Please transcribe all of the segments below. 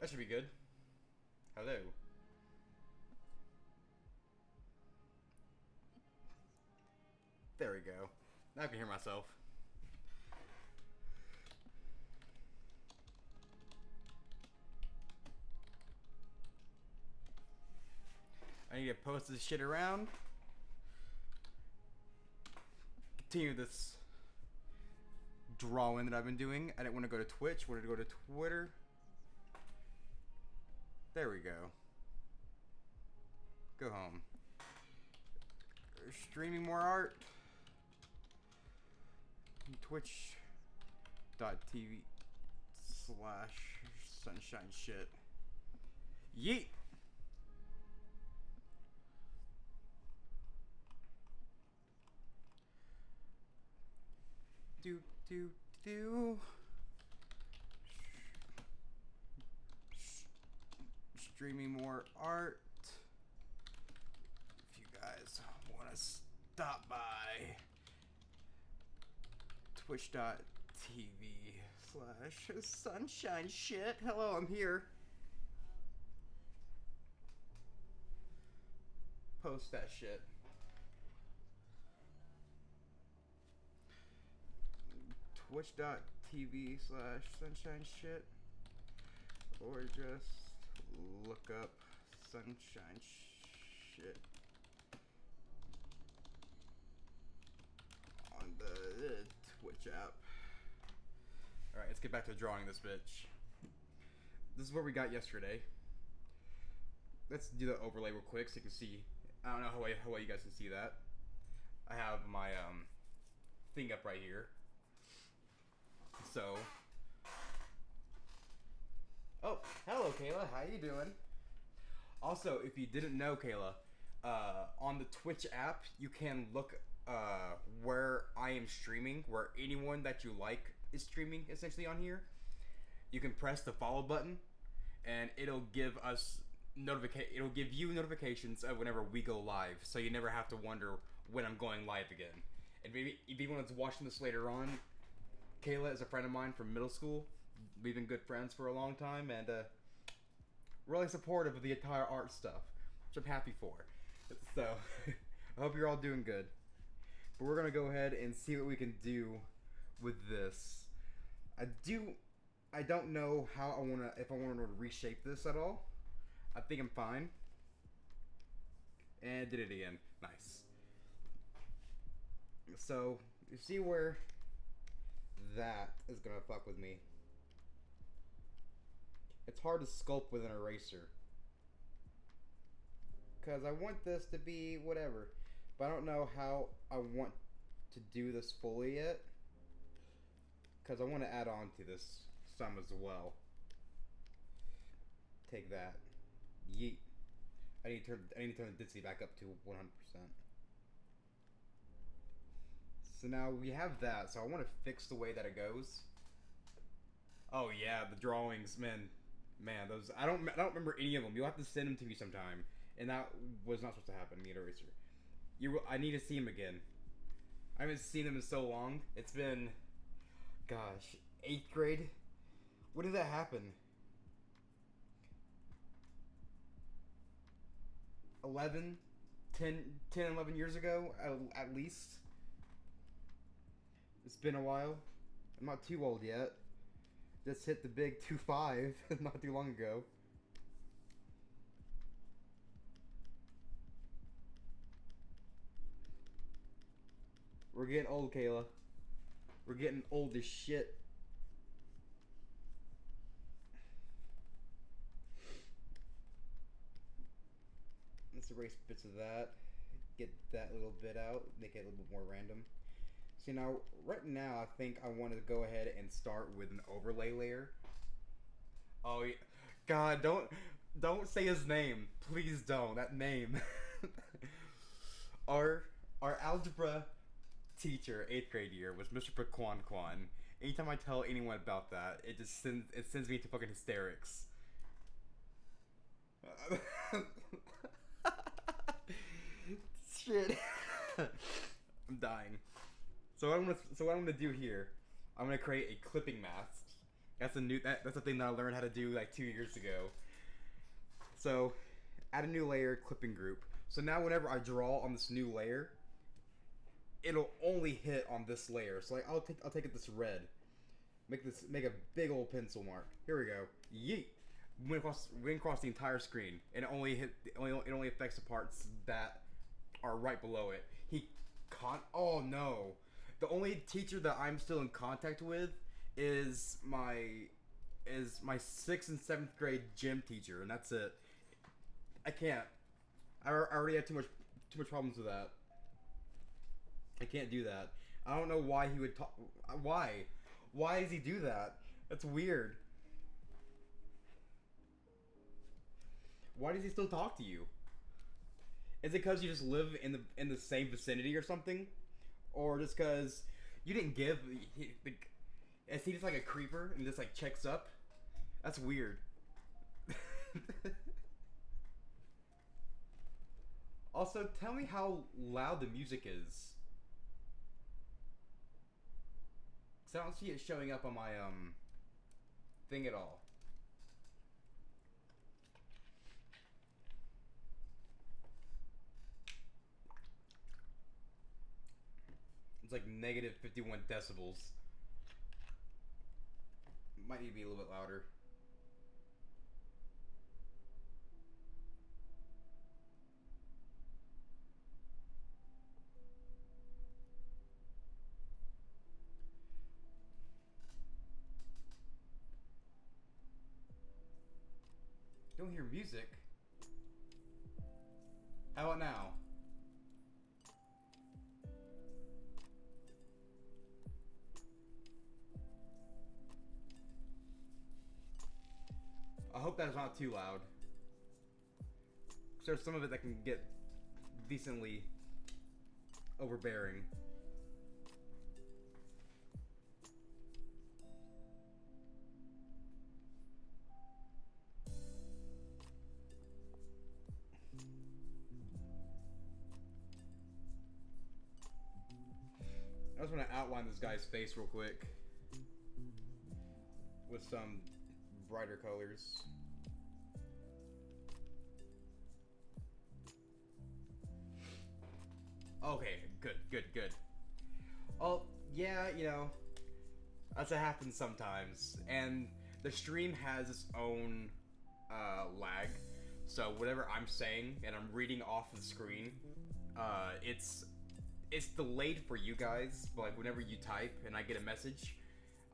That should be good. Hello. There we go. Now I can hear myself. I need to post this shit around. Continue this drawing that I've been doing. I didn't want to go to Twitch. Wanted to go to Twitter. There we go. Go home. Streaming more art. Twitch.tv/sunshine shit. Yeet! Do. Streaming more art. If you guys want to stop by twitch.tv/sunshine shit. Hello, I'm here. Post that shit. Twitch.tv/sunshine shit. Or just look up sunshine shit on the Twitch app. Alright, let's get back to drawing this bitch. This is what we got yesterday. Let's do the overlay real quick so you can see. I don't know how well you guys can see that. I have my thing up right here. So, oh, hello Kayla, how you doing? Also, if you didn't know, Kayla, on the Twitch app, you can look where I am streaming, where anyone that you like is streaming, essentially on here. You can press the follow button, and it'll give us it'll give you notifications of whenever we go live, so you never have to wonder when I'm going live again. And maybe if anyone that's watching this later on, Kayla is a friend of mine from middle school. We've been good friends for a long time, and really supportive of the entire art stuff, which I'm happy for. So, I hope you're all doing good. But we're gonna go ahead and see what we can do with this. I don't know how if I wanna reshape this at all. I think I'm fine. And did it again. Nice. So, you see where that is gonna fuck with me. It's hard to sculpt with an eraser, because I want this to be whatever, but I don't know how I want to do this fully yet, because I want to add on to this some as well. Take that. Yeet. I need to turn the density back up to 100%. So now we have that, so I want to fix the way that it goes. Oh yeah, the drawings, man, those I don't remember any of them. You'll have to send them to me sometime, and that was not supposed to happen. Need eraser. I need to see him again. I haven't seen him in so long. It's been, gosh, 8th grade. When did that happen? 11 10 11 years ago at least. It's been a while. I'm not too old yet. Just hit the big 25 not too long ago. We're getting old, Kayla. We're getting old as shit. Let's erase bits of that. Get that little bit out. Make it a little bit more random. So now, right now, I think I want to go ahead and start with an overlay layer. Oh, yeah. God, don't say his name. Please don't. That name. Our algebra teacher, 8th grade year, was Mr. Paquan Quan. Anytime I tell anyone about that, it sends me into fucking hysterics. Shit. I'm dying. So what I'm gonna do here, I'm gonna create a clipping mask, That's a thing that I learned how to do like 2 years ago. So, add a new layer, clipping group. So now whenever I draw on this new layer, it'll only hit on this layer. So like I'll take it this red, make a big old pencil mark. Here we go. Yeet. Went across the entire screen, and it only affects the parts that are right below it. Oh no, the only teacher that I'm still in contact with is my 6th and 7th grade gym teacher, and that's it. I can't. I already had too much problems with that. I can't do that. I don't know why he would talk. Why? Why does he do that? That's weird. Why does he still talk to you? Is it because you just live in the same vicinity or something, or just because you didn't give? Is he just like a creeper and just like checks up? That's weird. Also, tell me how loud the music is. Cause I don't see it showing up on my thing at all. It's like negative 51 decibels. Might need to be a little bit louder. Don't hear music. How about now? I hope that is not too loud. Because there's some of it that can get decently overbearing. I just want to outline this guy's face real quick with some brighter colors. Okay, good. Oh, yeah, that's what happens sometimes. And the stream has its own lag. So whatever I'm saying and I'm reading off the screen, it's delayed for you guys, but like whenever you type and I get a message,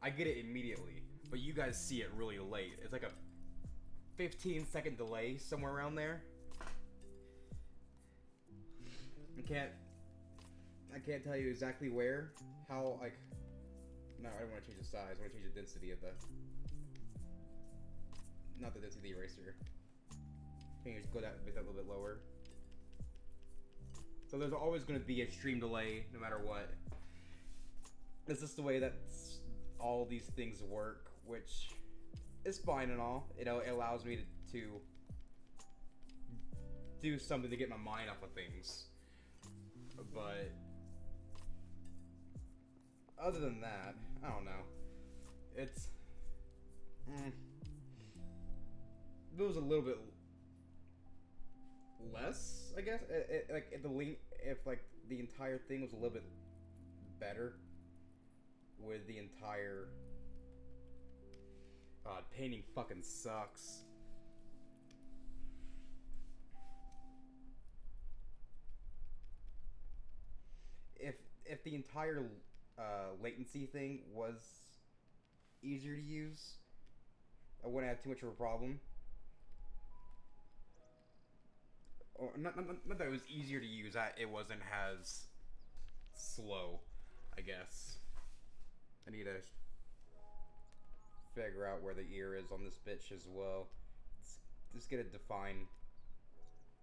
I get it immediately. But you guys see it really late. It's like a 15-second delay, somewhere around there. I can't tell you exactly where, how, like, no, I don't want to change the size, I want to change the density of the, not the density of the eraser. Can you just go that a little bit lower? So there's always going to be a stream delay, no matter what. This is the way that all these things work, which is fine and all. It allows me to do something to get my mind off of things. But other than that, I don't know. It's it was a little bit less, I guess. Like if like the entire thing was a little bit better with the entire painting fucking sucks. If the entire latency thing was easier to use, I wouldn't have too much of a problem. Or not that it was easier to use. It wasn't as slow, I guess. I need to figure out where the ear is on this bitch as well. Just get it defined.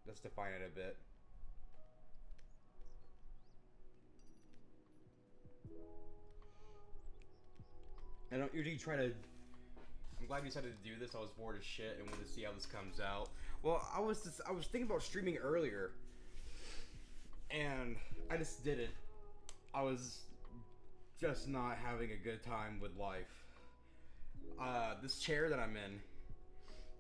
Let's define it a bit. I don't usually try to. I'm glad we decided to do this. I was bored as shit and wanted to see how this comes out. Well, I was thinking about streaming earlier, and I just did it. I was just not having a good time with life. This chair that I'm in,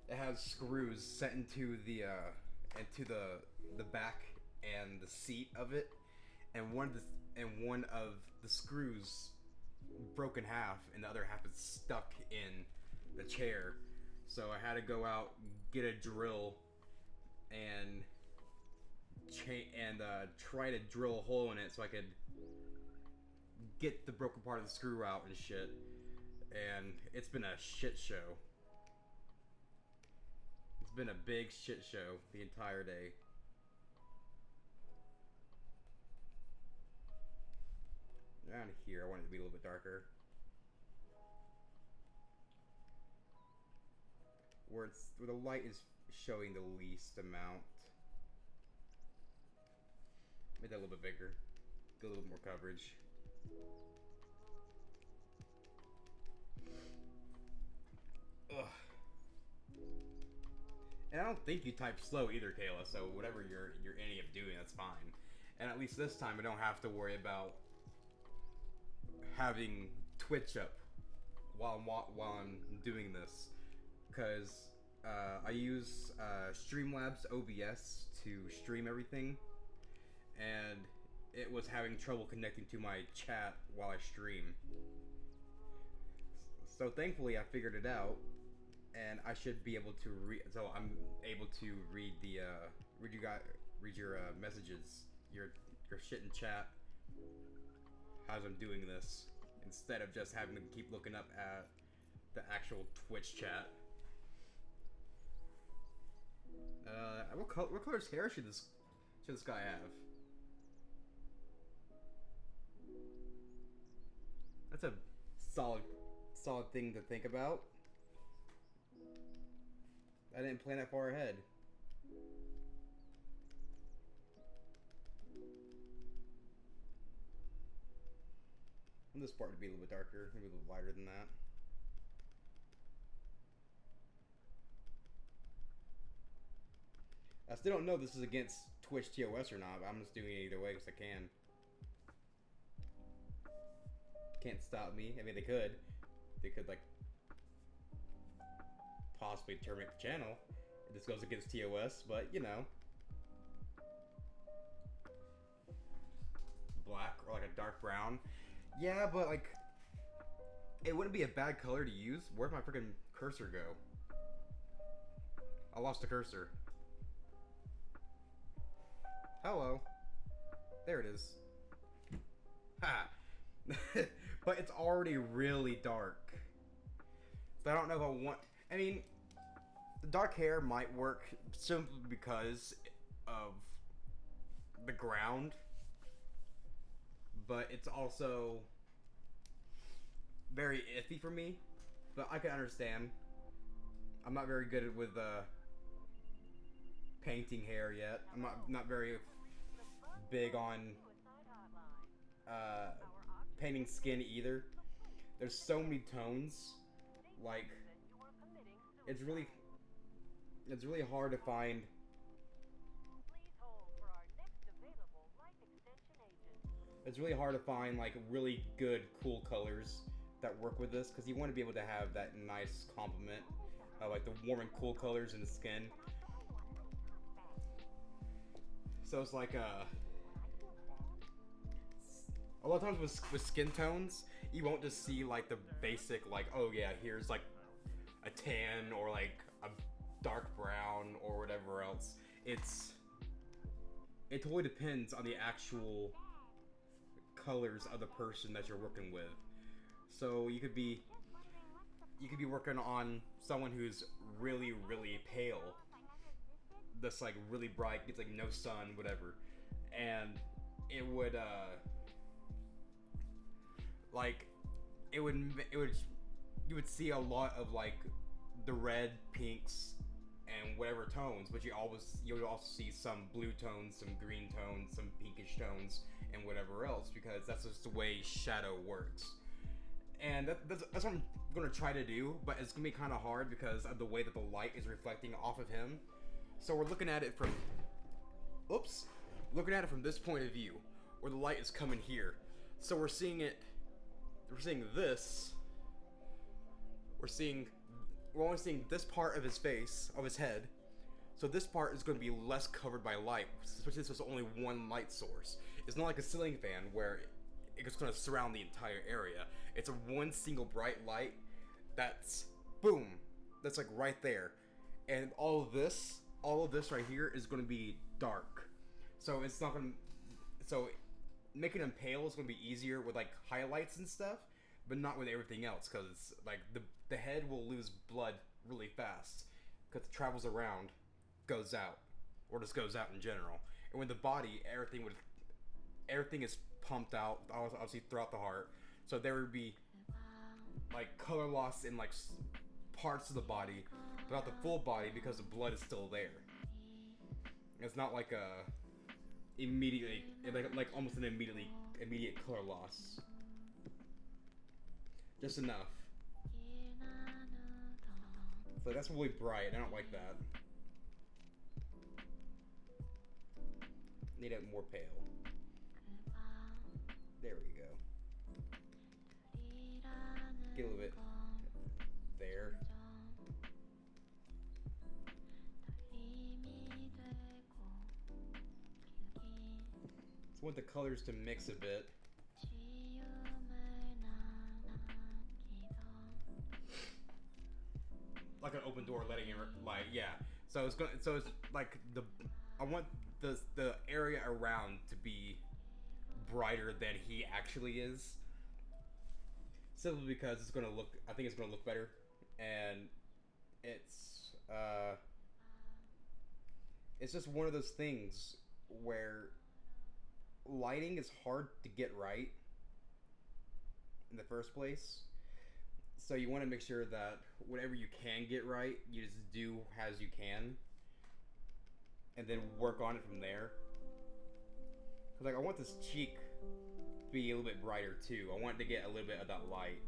it has screws set into the back and the seat of it, and one of the screws broke in half, and the other half is stuck in the chair. So I had to go out, get a drill, and try to drill a hole in it so I could get the broken part of the screw out and shit. And it's been a shit show. It's been a big shit show the entire day. Around here, I want it to be a little bit darker. Where the light is showing the least amount. Make that a little bit bigger. Get a little more coverage. Ugh. And I don't think you type slow either, Kayla. So whatever you're any of doing, that's fine. And at least this time, I don't have to worry about having Twitch up while I'm doing this, because I use Streamlabs OBS to stream everything, and it was having trouble connecting to my chat while I stream. So thankfully, I figured it out, and I should be able to So I'm able to read your messages, your shit in chat as I'm doing this, instead of just having to keep looking up at the actual Twitch chat. What color's hair should this guy have? That's a solid thing to think about. I didn't plan that far ahead. And this part would be a little bit darker, maybe a little lighter than that. I still don't know if this is against Twitch TOS or not, but I'm just doing it either way because I can. Can't stop me. I mean, they could. They could, like, possibly terminate the channel if this goes against TOS, but, you know. Black or, like, a dark brown. Yeah, but, like, it wouldn't be a bad color to use. Where'd my freaking cursor go? I lost the cursor. Hello. There it is. Ha! But it's already really dark. So I don't know if I want... I mean, the dark hair might work simply because of the ground. But it's also very iffy for me. But I can understand. I'm not very good with painting hair yet. I'm not very big on painting skin either. There's so many tones, like it's really hard to find like really good cool colors that work with this, because you want to be able to have that nice complement of like the warm and cool colors in the skin. So it's like a lot of times with skin tones, you won't just see like the basic, like, oh yeah, here's like a tan or like a dark brown or whatever else. It totally depends on the actual colors of the person that you're working with. So you could be working on someone who's really, really pale, that's like really bright, gets like no sun, whatever, and it would you would see a lot of like the red, pinks, and whatever tones, but you would also see some blue tones, some green tones, some pinkish tones, and whatever else, because that's just the way shadow works. And that's what I'm gonna try to do, but it's gonna be kind of hard because of the way that the light is reflecting off of him. So we're looking at it from this point of view, where the light is coming here. So we're seeing this we're only seeing this part of his face, of his head. So this part is going to be less covered by light, especially since there's only one light source. It's not like a ceiling fan where it's going to surround the entire area. It's a one single bright light that's boom, that's like right there, and all of this right here is going to be dark. So it's not going to, so making him pale is going to be easier with like highlights and stuff, but not with everything else, because like the head will lose blood really fast because it travels around, goes out, or just goes out in general. And with the body, everything is pumped out, obviously throughout the heart, so there would be like color loss in like parts of the body, but not the full body because the blood is still there. It's not like a immediately, like almost an immediate color loss. Just enough. So that's really bright. I don't like that. Need it more pale. There we go. Get a little bit there. So I want the colors to mix a bit. Like an open door letting in light, yeah. So it's like I want the area around to be brighter than he actually is. Simply because I think it's gonna look better, and it's just one of those things where lighting is hard to get right in the first place. So you want to make sure that whatever you can get right, you just do as you can, and then work on it from there. Cause like I want this cheek to be a little bit brighter too. I want it to get a little bit of that light,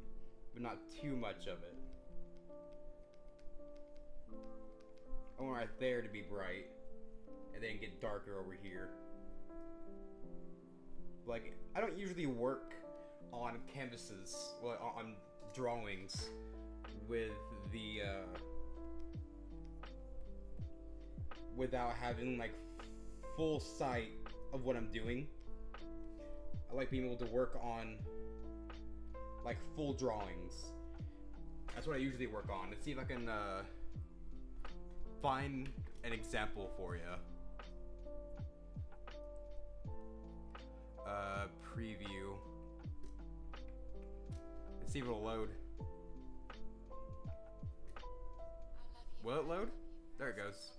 but not too much of it. I want right there to be bright, and then get darker over here. Like I don't usually work on canvases, well, on drawings with the without having like full sight of what I'm doing. I like being able to work on like full drawings. That's what I usually work on. Let's see if I can find an example for you. Preview. Let's see if it'll load. Will it load? There it goes.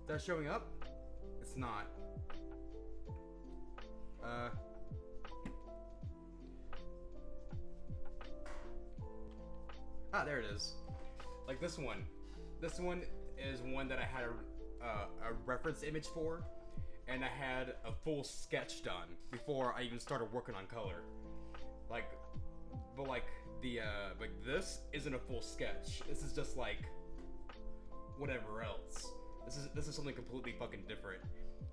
Is that showing up? It's not. There it is. Like this one. This one is one that I had a reference image for, and I had a full sketch done before I even started working on color. Like, but like this isn't a full sketch. This is just like whatever else. This is something completely fucking different,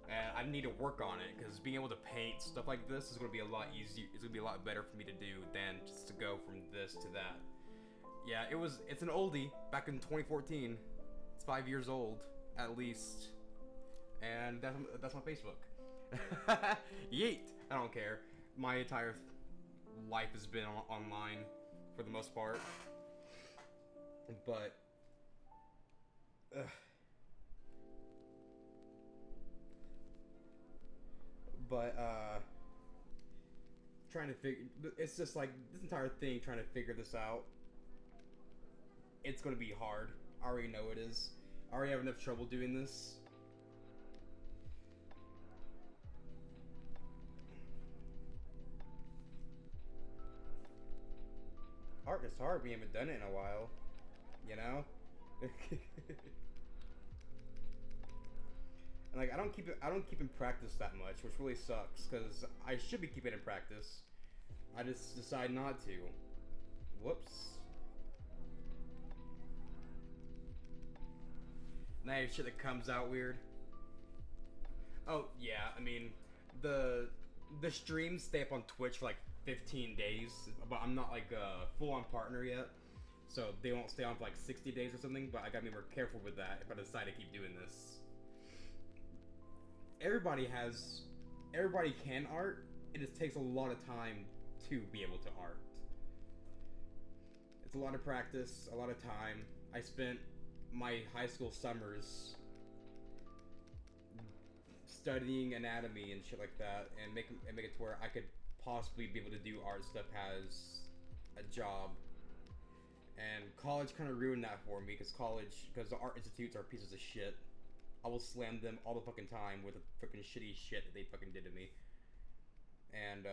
and I need to work on it because being able to paint stuff like this is going to be a lot easier. It's going to be a lot better for me to do than just to go from this to that. Yeah, it's an oldie back in 2014. It's 5 years old at least, and that's my Facebook. Yeet! I don't care. My entire life has been online for the most part, but trying to figure. It's just like this entire thing. Trying to figure this out. It's gonna be hard. I already know it is. I already have enough trouble doing this. It's hard. We haven't done it in a while, you know. And like I don't keep in practice that much, which really sucks because I should be keeping in practice. I just decide not to. Whoops. Now shit that comes out weird. Oh yeah, I mean the streams stay up on Twitch for like 15 days, but I'm not like a full-on partner yet, so they won't stay on for like 60 days or something. But I gotta be more careful with that if I decide to keep doing this. Everybody can art. It just takes a lot of time to be able to art. It's a lot of practice, a lot of time. I spent my high school summers studying anatomy and shit like that, and make it to where I could possibly be able to do art stuff as a job. And college kind of ruined that for me, because the art institutes are pieces of shit. I will slam them all the fucking time with the fucking shitty shit that they fucking did to me. And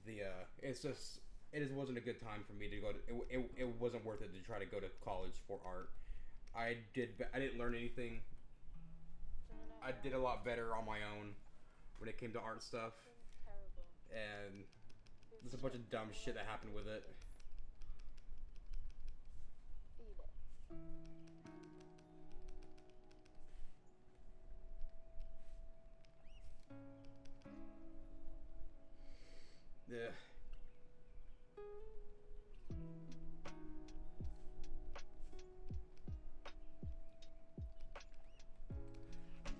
it just wasn't a good time for me to go to. It wasn't worth it to try to go to college for art. I didn't learn anything. I did a lot better on my own when it came to art stuff. And there's a bunch of dumb shit that happened with it. Yeah.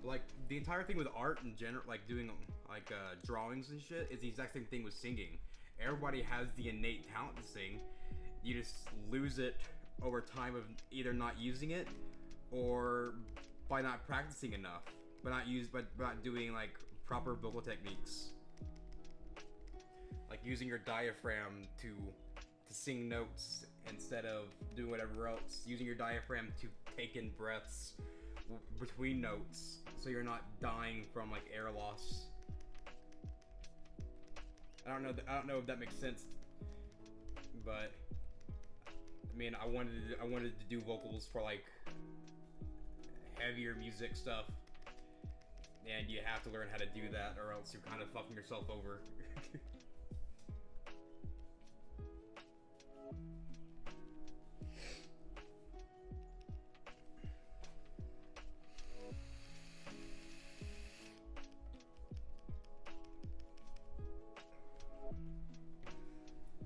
Like, the entire thing with art in general, like doing like drawings and shit, is the exact same thing with singing. Everybody has the innate talent to sing. You just lose it over time of either not using it or by not practicing enough, but not doing like proper vocal techniques. Like using your diaphragm to sing notes instead of doing whatever else. Using your diaphragm to take in breaths between notes, so you're not dying from like air loss. I don't know if that makes sense, but I mean, I wanted to do vocals for like heavier music stuff, and you have to learn how to do that, or else you're kind of fucking yourself over.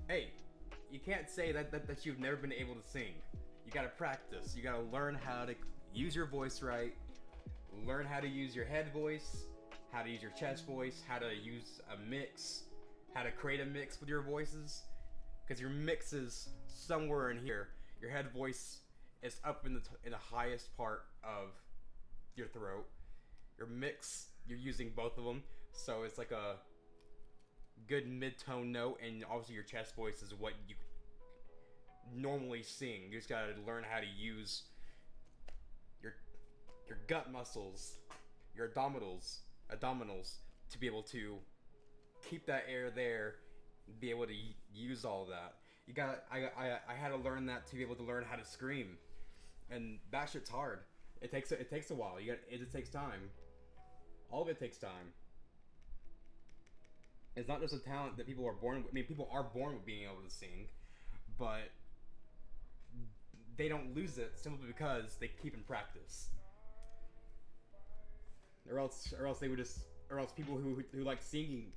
Hey, you can't say that you've never been able to sing. You gotta practice. You gotta learn how to use your voice right, learn how to use your head voice, how to use your chest voice, how to use a mix, how to create a mix with your voices. Because your mix is somewhere in here. Your head voice is up in the highest part of your throat. Your mix, you're using both of them, so it's like a good mid-tone note, and obviously your chest voice is what you normally sing. You just gotta learn how to use your gut muscles, your abdominals to be able to keep that air there, be able to use all of that. I had to learn that to be able to learn how to scream, and that shit's hard. It takes a while. It just takes time. All of it takes time. It's not just a talent that people are born with. I mean, people are born with being able to sing, but they don't lose it simply because they keep in practice. Or else people who like singing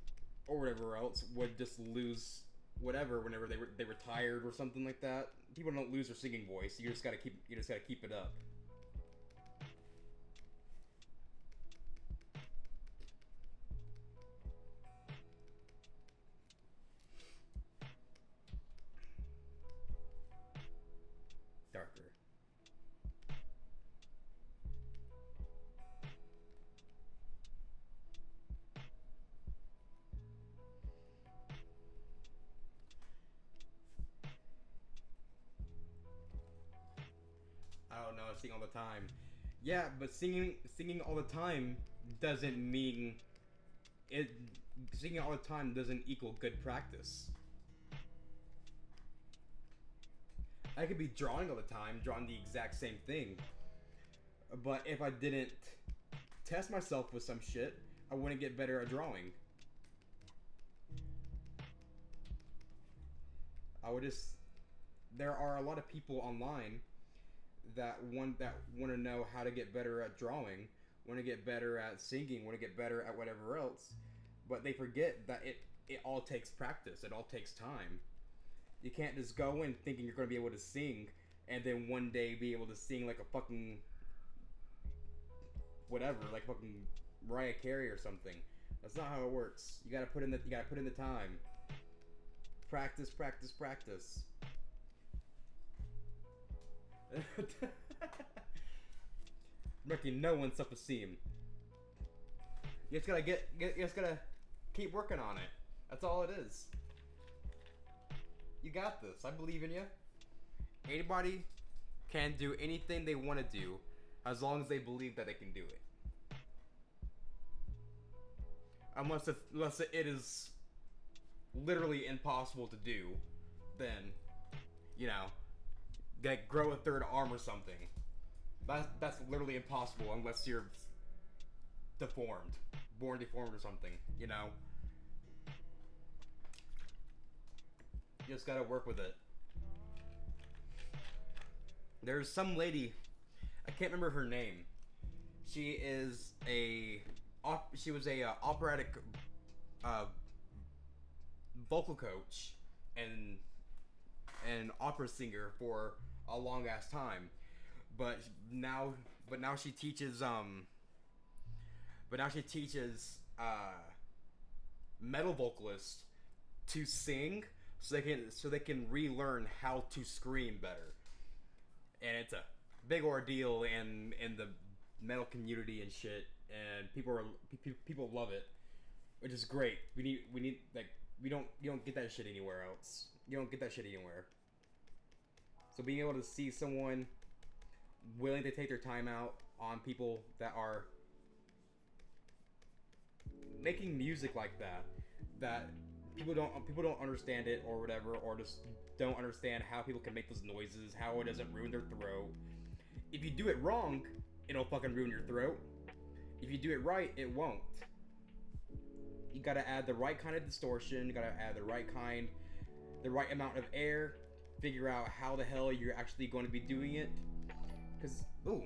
or whatever else would just lose whatever whenever they were tired or something like that. People don't lose their singing voice. You just gotta keep it up. Darker. I don't know. I sing all the time. Yeah, but singing all the time doesn't mean it. Singing all the time doesn't equal good practice. I could be drawing all the time, drawing the exact same thing. But if I didn't test myself with some shit, I wouldn't get better at drawing. There are a lot of people online that want to know how to get better at drawing, want to get better at singing, want to get better at whatever else. But they forget that it all takes practice. It all takes time. You can't just go in thinking you're going to be able to sing and then one day be able to sing like a fucking whatever, like fucking Mariah Carey or something. That's not how it works. You gotta put in the time. Practice, practice, practice. Making no one self-esteem. You just gotta you just gotta keep working on it. That's all it is. You got this. I believe in you. Anybody can do anything they want to do as long as they believe that they can do it. Unless it is literally impossible to do, then, you know, like grow a third arm or something. That's literally impossible unless you're deformed, born deformed or something, you know. You just gotta work with it. There's some lady, I can't remember her name. She was a operatic vocal coach and an opera singer for a long ass time, but now she teaches metal vocalists to sing so they can relearn how to scream better. And it's a big ordeal in the metal community and shit, and people love it, which is great. We need like you don't get that shit anywhere else. You don't get that shit anywhere. So being able to see someone willing to take their time out on people that are making music like that people don't understand it or whatever, or just don't understand how people can make those noises, how it doesn't ruin their throat. If you do it wrong, it'll fucking ruin your throat. If you do it right, it won't. You gotta add the right kind of distortion, you gotta add the right amount of air, figure out how the hell you're actually going to be doing it. Cause, ooh.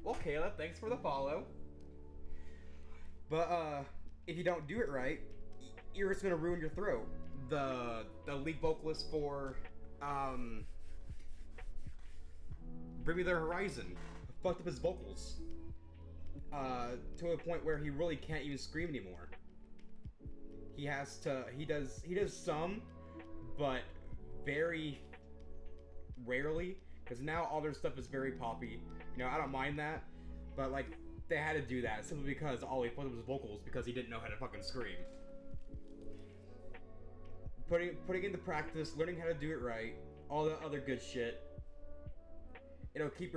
Well, Kayla, thanks for the follow. But, if you don't do it right, you're just gonna ruin your throat. The lead vocalist for, Bring Me the Horizon fucked up his vocals. To a point where he really can't even scream anymore. He does some, but very rarely, because now all their stuff is very poppy. You know, I don't mind that, but like, they had to do that simply because all he put was vocals, because he didn't know how to fucking scream. Putting into practice, learning how to do it right, all the other good shit. It'll keep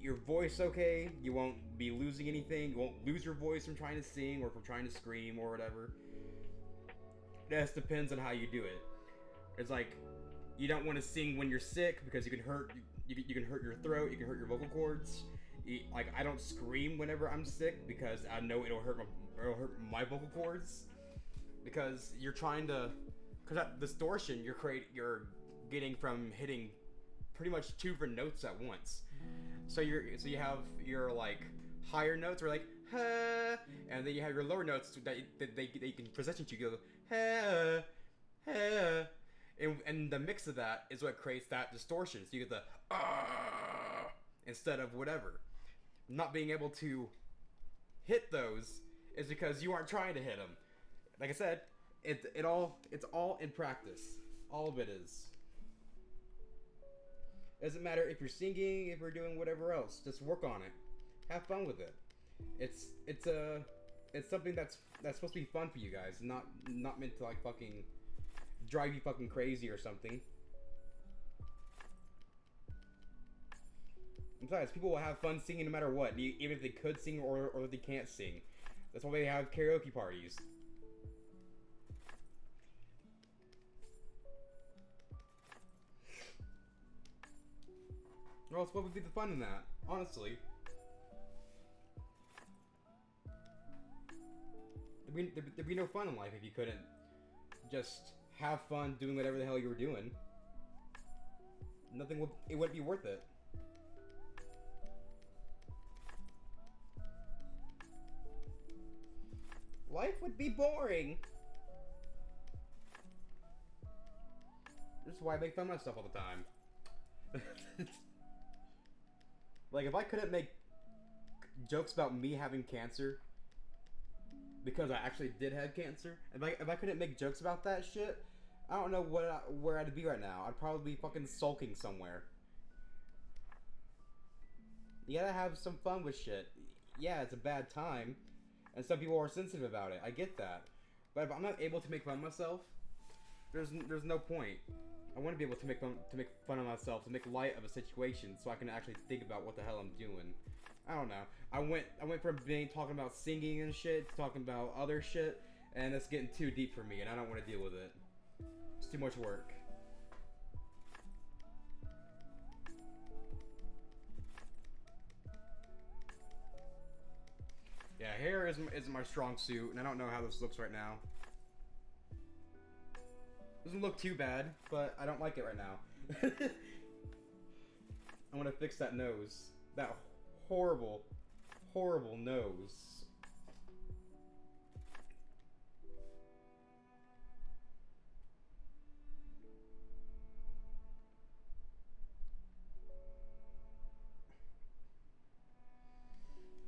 your voice okay. You won't be losing anything. You won't lose your voice from trying to sing or from trying to scream or whatever. It just depends on how you do it. It's like, you don't want to sing when you're sick because you can hurt your throat, you can hurt your vocal cords. Like, I don't scream whenever I'm sick because I know it'll hurt my vocal cords, because you're trying to, because that distortion you're getting from hitting pretty much two different notes at once. So you have your like higher notes, or like ha, and then you have your lower notes that they can position to go ha, ha, and the mix of that is what creates that distortion. So you get the instead of whatever. Not being able to hit those is because you aren't trying to hit them. Like I said, it's all in practice. All of it is. Doesn't matter if you're singing, if you're doing whatever else. Just work on it. Have fun with it. It's something that's supposed to be fun for you guys, not meant to like fucking drive you fucking crazy or something. Besides, people will have fun singing no matter what, even if they could sing or if they can't sing. That's why they have karaoke parties. Or else what would be the fun in that? Honestly. There'd be no fun in life if you couldn't just have fun doing whatever the hell you were doing. It wouldn't be worth it. Life would be boring. This is why I make fun of myself all the time. Like, if I couldn't make jokes about me having cancer because I actually did have cancer, if I couldn't make jokes about that shit, I don't know where I'd be right now. I'd probably be fucking sulking somewhere. You gotta have some fun with shit. Yeah, it's a bad time, and some people are sensitive about it. I get that, but if I'm not able to make fun of myself, there's no point. I want to be able to make fun of myself, to make light of a situation, so I can actually think about what the hell I'm doing. I don't know. I went from talking about singing and shit to talking about other shit, and it's getting too deep for me, and I don't want to deal with it. It's too much work. Yeah, hair isn't my strong suit, and I don't know how this looks right now. Doesn't look too bad, but I don't like it right now. I want to fix that nose. That horrible, horrible nose.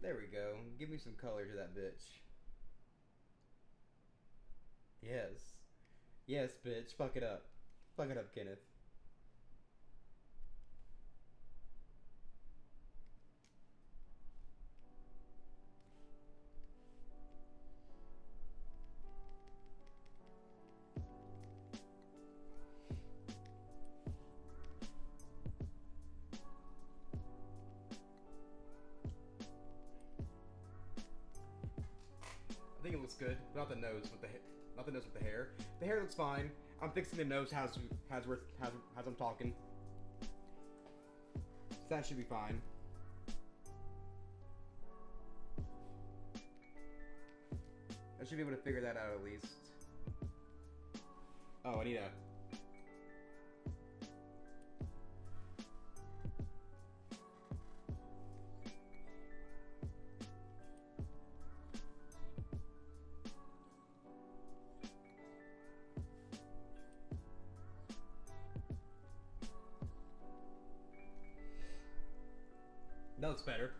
There we go. Give me some color to that bitch. Yes. Yes, bitch. Fuck it up. Fuck it up, Kenneth. I think it looks good. Not the nose with the not the nose with the hair. The hair looks fine. I'm fixing the nose as I'm talking. So that should be fine. I should be able to figure that out at least. Oh, I need a... That looks better.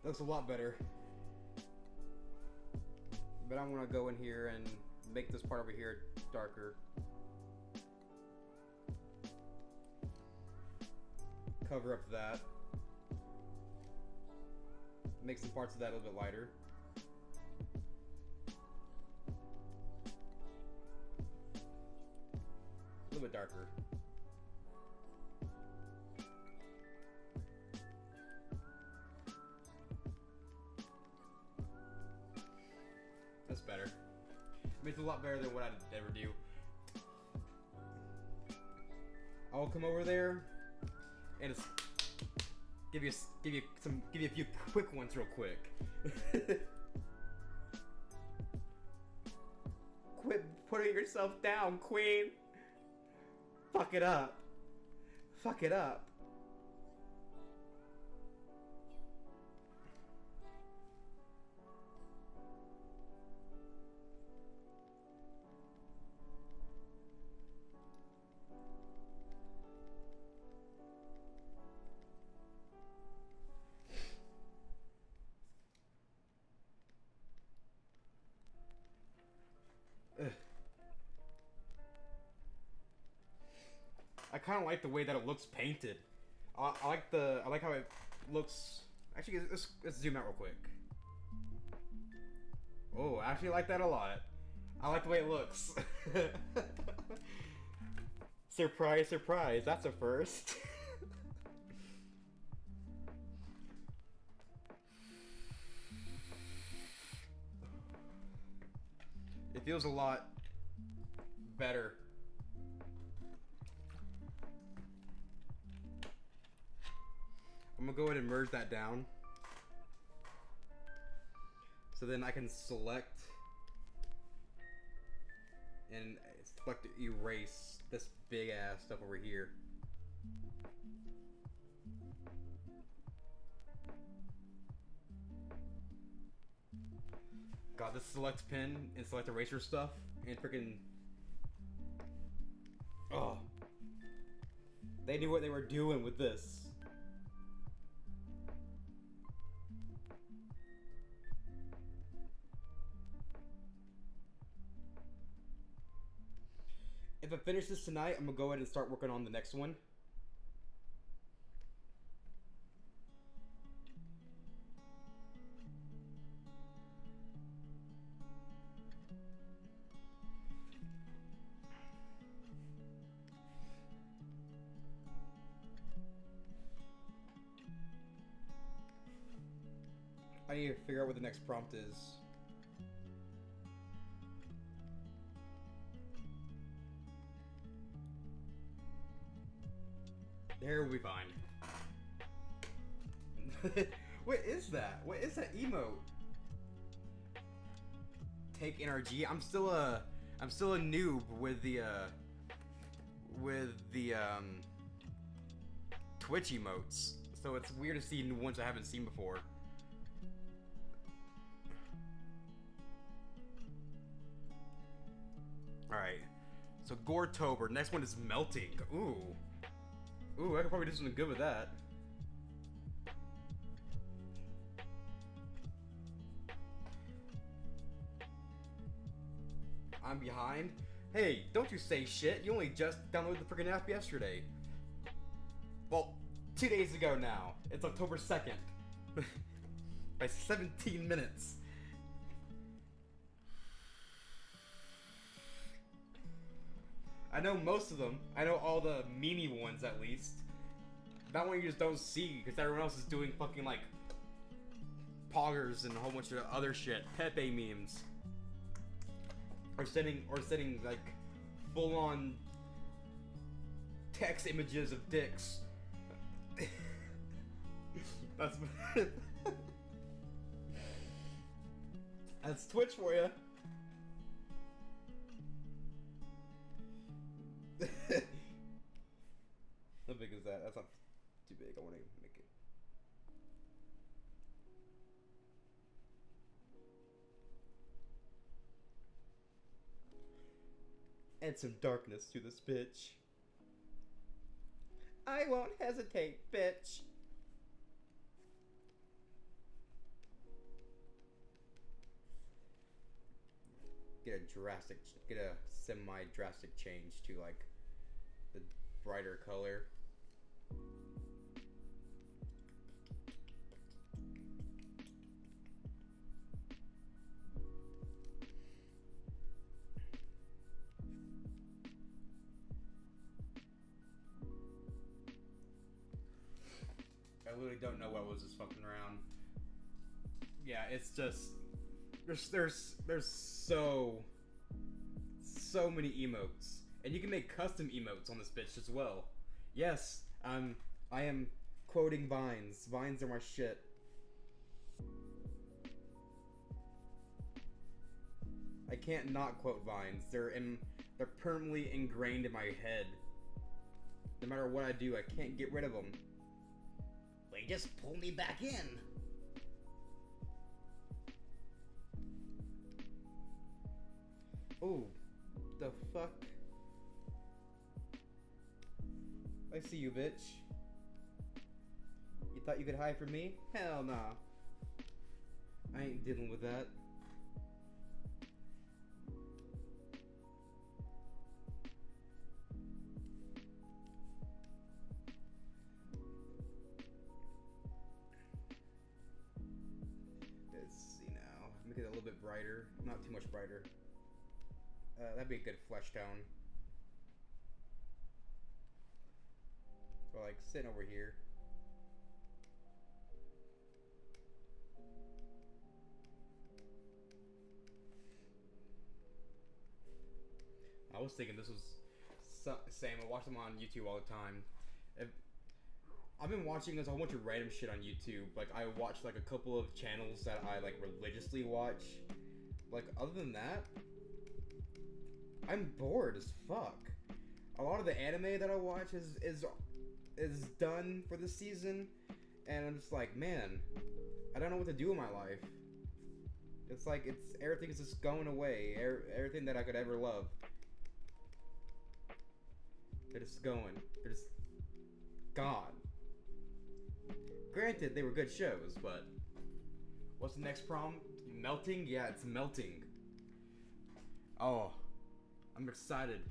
That looks a lot better. But I'm gonna go in here and make this part over here darker. Cover up that. Make some parts of that a little bit lighter. A little bit darker. That's better. I mean, it's a lot better than what I'd ever do. I'll come over there and just give you a few quick ones real quick. Quit putting yourself down, queen. Fuck it up. Fuck it up. I kind of like the way that it looks painted. I like how it looks. Actually, let's zoom out real quick. Oh, I actually like that a lot. I like the way it looks. Surprise, surprise! That's a first. It feels a lot better. I'm gonna go ahead and merge that down. So then I can select and erase this big ass stuff over here. Got this select pin and select eraser stuff and freaking. Oh. They knew what they were doing with this. If I finish this tonight, I'm gonna go ahead and start working on the next one. I need to figure out what the next prompt is. There we find. What is that? What is that emote? Take NRG. I'm still a noob with the Twitch emotes. So it's weird to see new ones I haven't seen before. Alright. So Goretober. Next one is melting. Ooh. Ooh, I could probably do something good with that. I'm behind. Hey, don't you say shit. You only just downloaded the freaking app yesterday. Well, 2 days ago now. It's October 2nd. By 17 minutes. I know most of them. I know all the meme ones at least. That one you just don't see because everyone else is doing fucking like poggers and a whole bunch of other shit. Pepe memes. Or sending like full on text images of dicks. That's that's Twitch for you. How big is that? That's not too big. I want to make it. Add some darkness to this bitch. I won't hesitate, bitch. Get a semi-drastic change to like the brighter color. I literally don't know what was just fucking around. Yeah, it's just there's so many emotes, and you can make custom emotes on this bitch as well. Yes, I am quoting Vines. Vines are my shit. I can't not quote Vines. They're permanently ingrained in my head. No matter what I do, I can't get rid of them. They just pull me back in. Oh, the fuck? I see you, bitch. You thought you could hide from me? Hell nah. I ain't dealing with that. Let's see now. Make it a little bit brighter. Not too much brighter. That'd be a good flesh tone. Or like sitting over here. I was thinking this was same. I watch them on YouTube all the time. I've been watching this a whole bunch of random shit on YouTube. Like I watch like a couple of channels that I like religiously watch. Like other than that, I'm bored as fuck. A lot of the anime that I watch is done for this season, and I'm just like, man, I don't know what to do in my life. It's like everything's just going away. Everything that I could ever love. They're just going. They're just gone. Granted, they were good shows, but what's the next problem? Melting? Yeah, it's melting. Oh, I'm excited.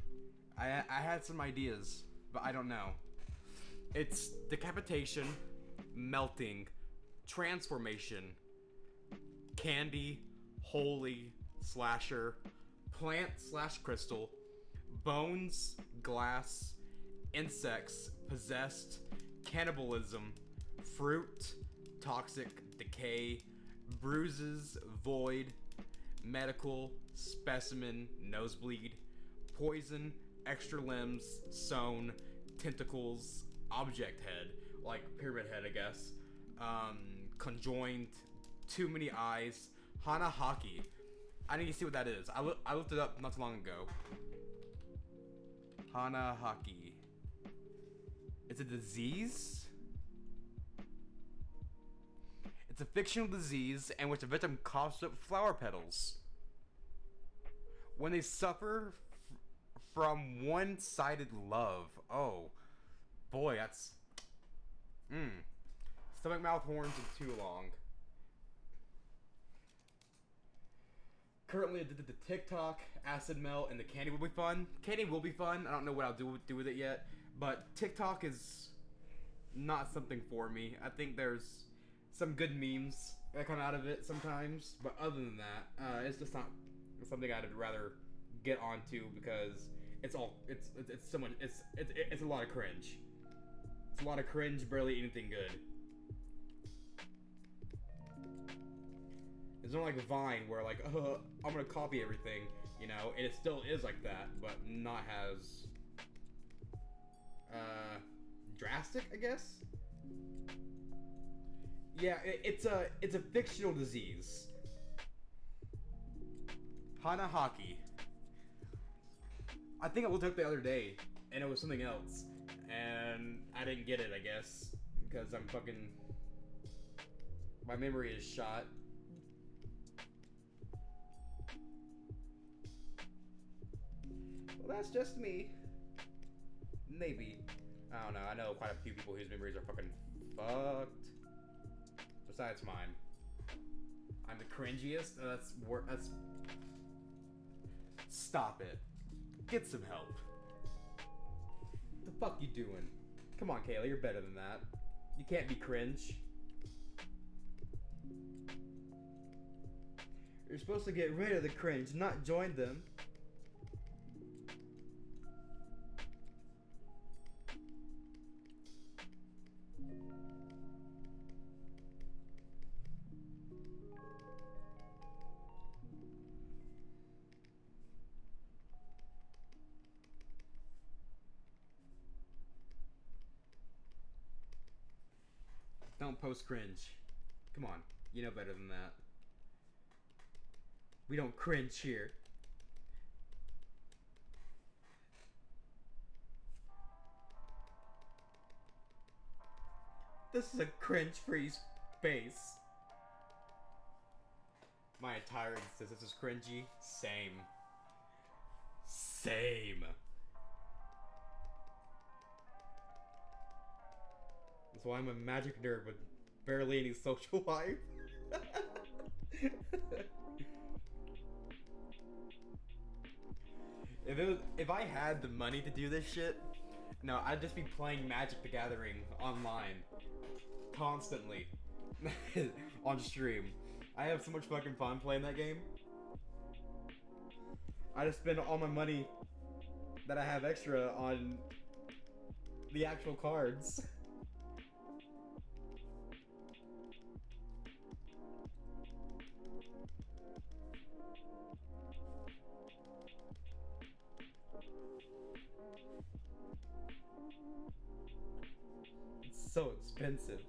I had some ideas, but I don't know. It's decapitation, melting, transformation, candy, holy, slasher, plant slash crystal, bones, glass, insects, possessed, cannibalism, fruit, toxic, decay, bruises, void, medical, specimen, nosebleed, poison, extra limbs, sewn, tentacles, object head, like pyramid head, I guess, conjoined, too many eyes, hana haki. I need to see what that is. I looked it up not too long ago. Hana haki. It's a disease? It's a fictional disease in which the victim coughs up flower petals. When they suffer from one-sided love. Oh, boy, that's... Stomach, mouth, horns, and too long. Currently, the TikTok, acid melt, and the candy will be fun. Candy will be fun. I don't know what I'll do with it yet, but TikTok is not something for me. I think there's some good memes that come out of it sometimes, but other than that, it's just not something I'd rather get onto because it's a lot of cringe. It's a lot of cringe, barely anything good. It's not like Vine where like, I'm gonna copy everything, you know, and it still is like that, but not as drastic, I guess. Yeah, it's a fictional disease. Hana haki. I think I looked up the other day, and it was something else, and I didn't get it, I guess, because I'm fucking... My memory is shot. Well, that's just me. Maybe. I don't know. I know quite a few people whose memories are fucking fucked. Besides mine. I'm the cringiest? That's... Stop it. Get some help. What the fuck you doing? Come on, Kayla, you're better than that. You can't be cringe. You're supposed to get rid of the cringe, not join them. Don't post cringe. Come on, you know better than that. We don't cringe here. This is a cringe-free space. My entire existence is cringy. Same. Same. That's why I'm a magic nerd with barely any social life. If I had the money to do this shit, no, I'd just be playing Magic the Gathering online constantly on stream. I have so much fucking fun playing that game. I just spend all my money that I have extra on the actual cards. It's so expensive.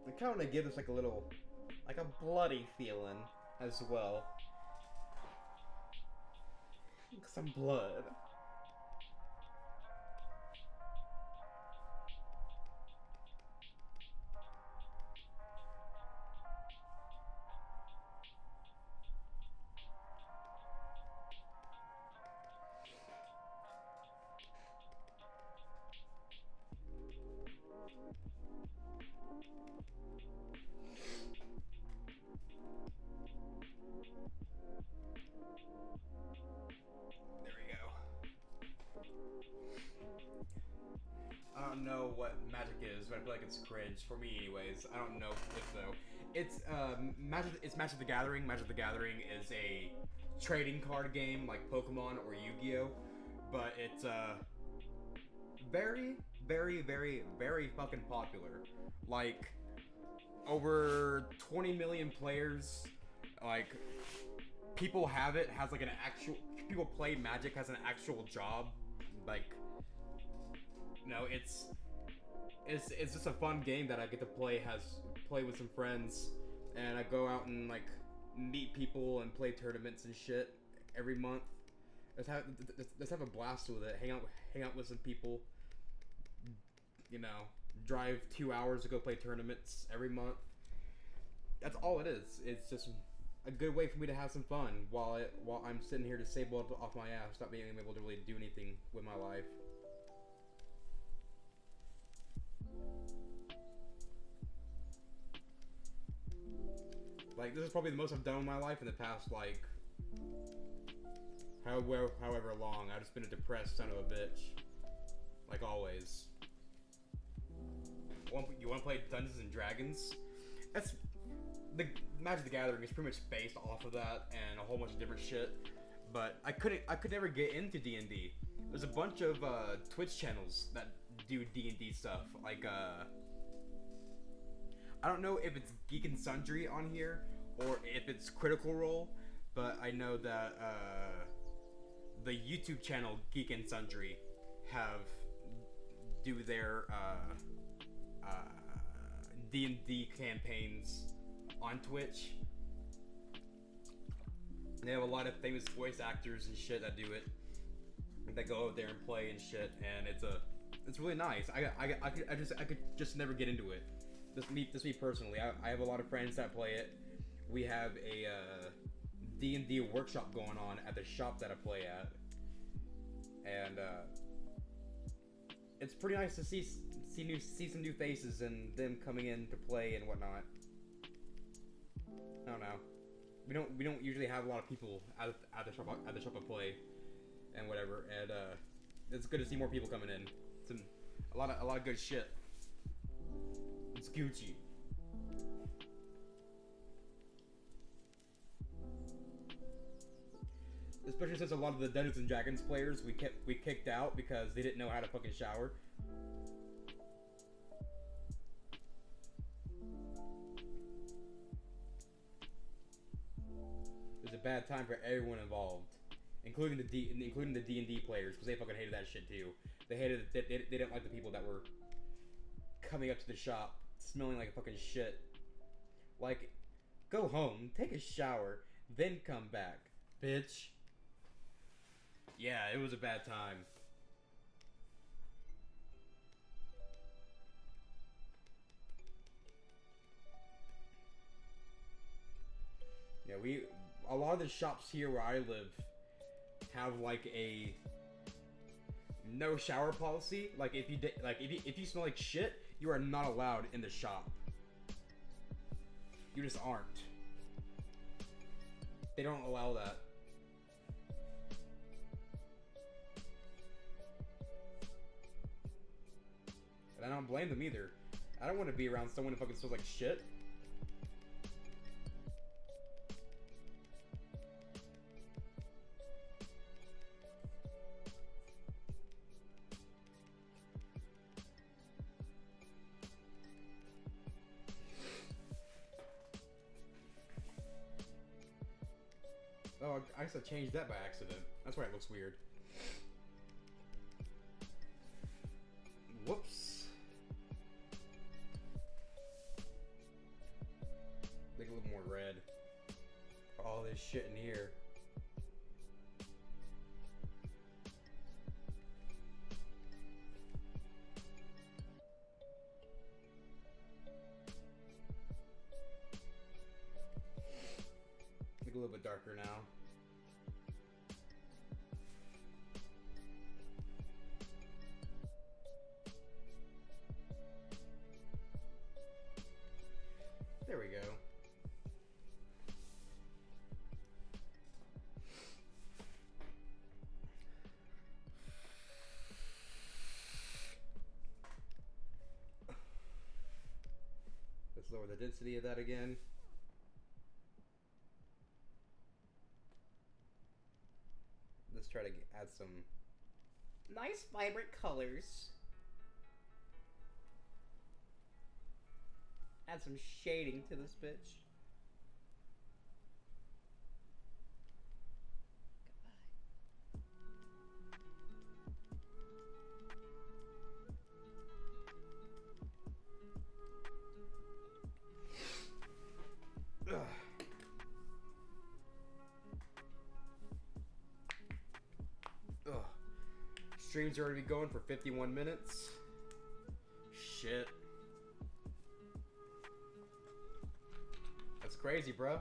I kind of want to give this like a little, like a bloody feeling as well. Some blood. always cringe for me, anyways. I don't know if so. It's Magic the Gathering. Magic the Gathering is a trading card game like Pokemon or Yu-Gi-Oh, but it's very, very, very, very fucking popular. Like over 20 million players. Like people have it. Has like an actual people play Magic as an actual job. Like it's just a fun game that I get to play with some friends, and I go out and like meet people and play tournaments and shit every month. Let's have a blast with it. Hang out with some people. You know, drive 2 hours to go play tournaments every month. That's all it is. It's just a good way for me to have some fun while I'm sitting here disabled off my ass, not being able to really do anything with my life. Like, this is probably the most I've done in my life in the past, like, however long. I've just been a depressed son of a bitch. Like always. You want to play Dungeons and Dragons? That's... The Magic the Gathering is pretty much based off of that and a whole bunch of different shit. But I could never get into D&D. There's a bunch of Twitch channels that do D&D stuff. Like, I don't know if it's Geek and Sundry on here or if it's Critical Role, but I know that the YouTube channel Geek and Sundry do their D&D campaigns on Twitch. They have a lot of famous voice actors and shit that do it, that go out there and play and shit, and it's really nice. I could just never get into it. Just me personally. I have a lot of friends that play it. We have a D&D workshop going on at the shop that I play at, and it's pretty nice to see some new faces and them coming in to play and whatnot. I don't know. We don't usually have a lot of people at the shop I play and whatever, and it's good to see more people coming in. A lot of good shit. It's Gucci. Especially since a lot of the Dungeons and Dragons players we kicked out because they didn't know how to fucking shower. It was a bad time for everyone involved, including the D&D players, because they fucking hated that shit too. They didn't like the people that were coming up to the shop smelling like a fucking shit. Like, go home, take a shower, then come back, bitch. Yeah, it was a bad time. Yeah, a lot of the shops here where I live have like a no shower policy. Like if you smell like shit, you are not allowed in the shop. You just aren't. They don't allow that. And I don't blame them either. I don't want to be around someone who fucking smells like shit. Oh, I guess I changed that by accident. That's why it looks weird. Whoops. Make it a little more red. All this shit in here. Make it a little bit darker now. There we go. Let's lower the density of that again. Let's try to add some nice vibrant colors. Add some shading to this bitch. Stream's already going for 51 minutes. Shit. That's crazy, bro.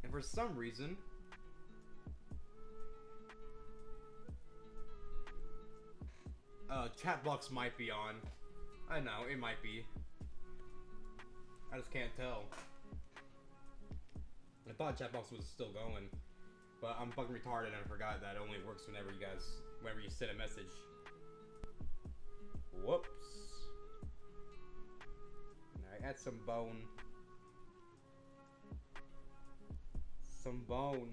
And for some reason, chat box might be on. I know, it might be. I just can't tell. I thought chat box was still going, but I'm fucking retarded and I forgot that it only works whenever you send a message. Whoops. Alright, add some bone. Some bone.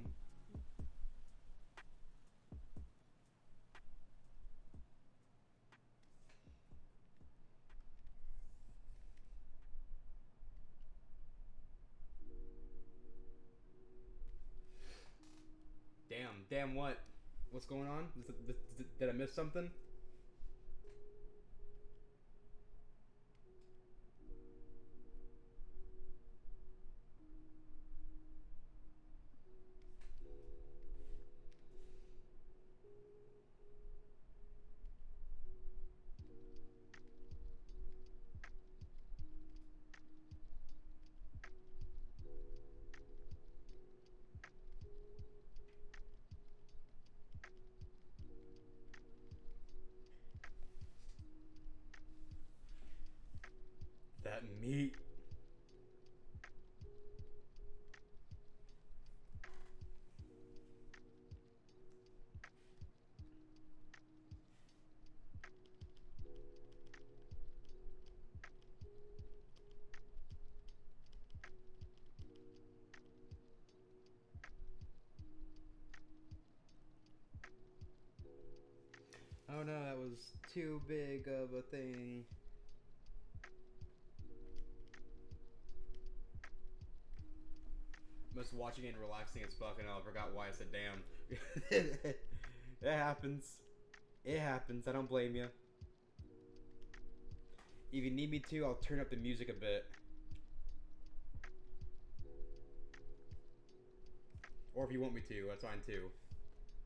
Damn what? What's going on? Did I miss something? That meat. Oh no, that was too big of a thing. Just watching it and relaxing as fuck, and I forgot why I said damn. It happens. It happens. I don't blame you. If you need me to, I'll turn up the music a bit. Or if you want me to, that's fine too.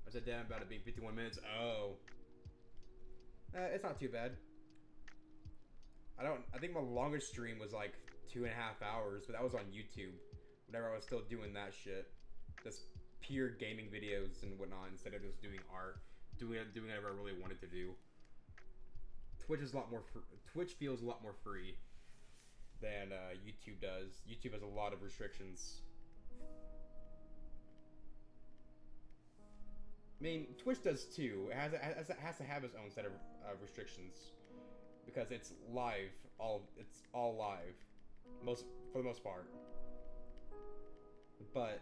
I said damn about it being 51 minutes. Oh. It's not too bad. I think my longest stream was like 2.5 hours, but that was on YouTube. Whenever I was still doing that shit. Just pure gaming videos and whatnot instead of just doing art. Doing whatever I really wanted to do. Twitch is a lot more Twitch feels a lot more free than YouTube does. YouTube has a lot of restrictions. I mean, Twitch does too. It has to have its own set of restrictions because it's live. It's all live, for the most part. But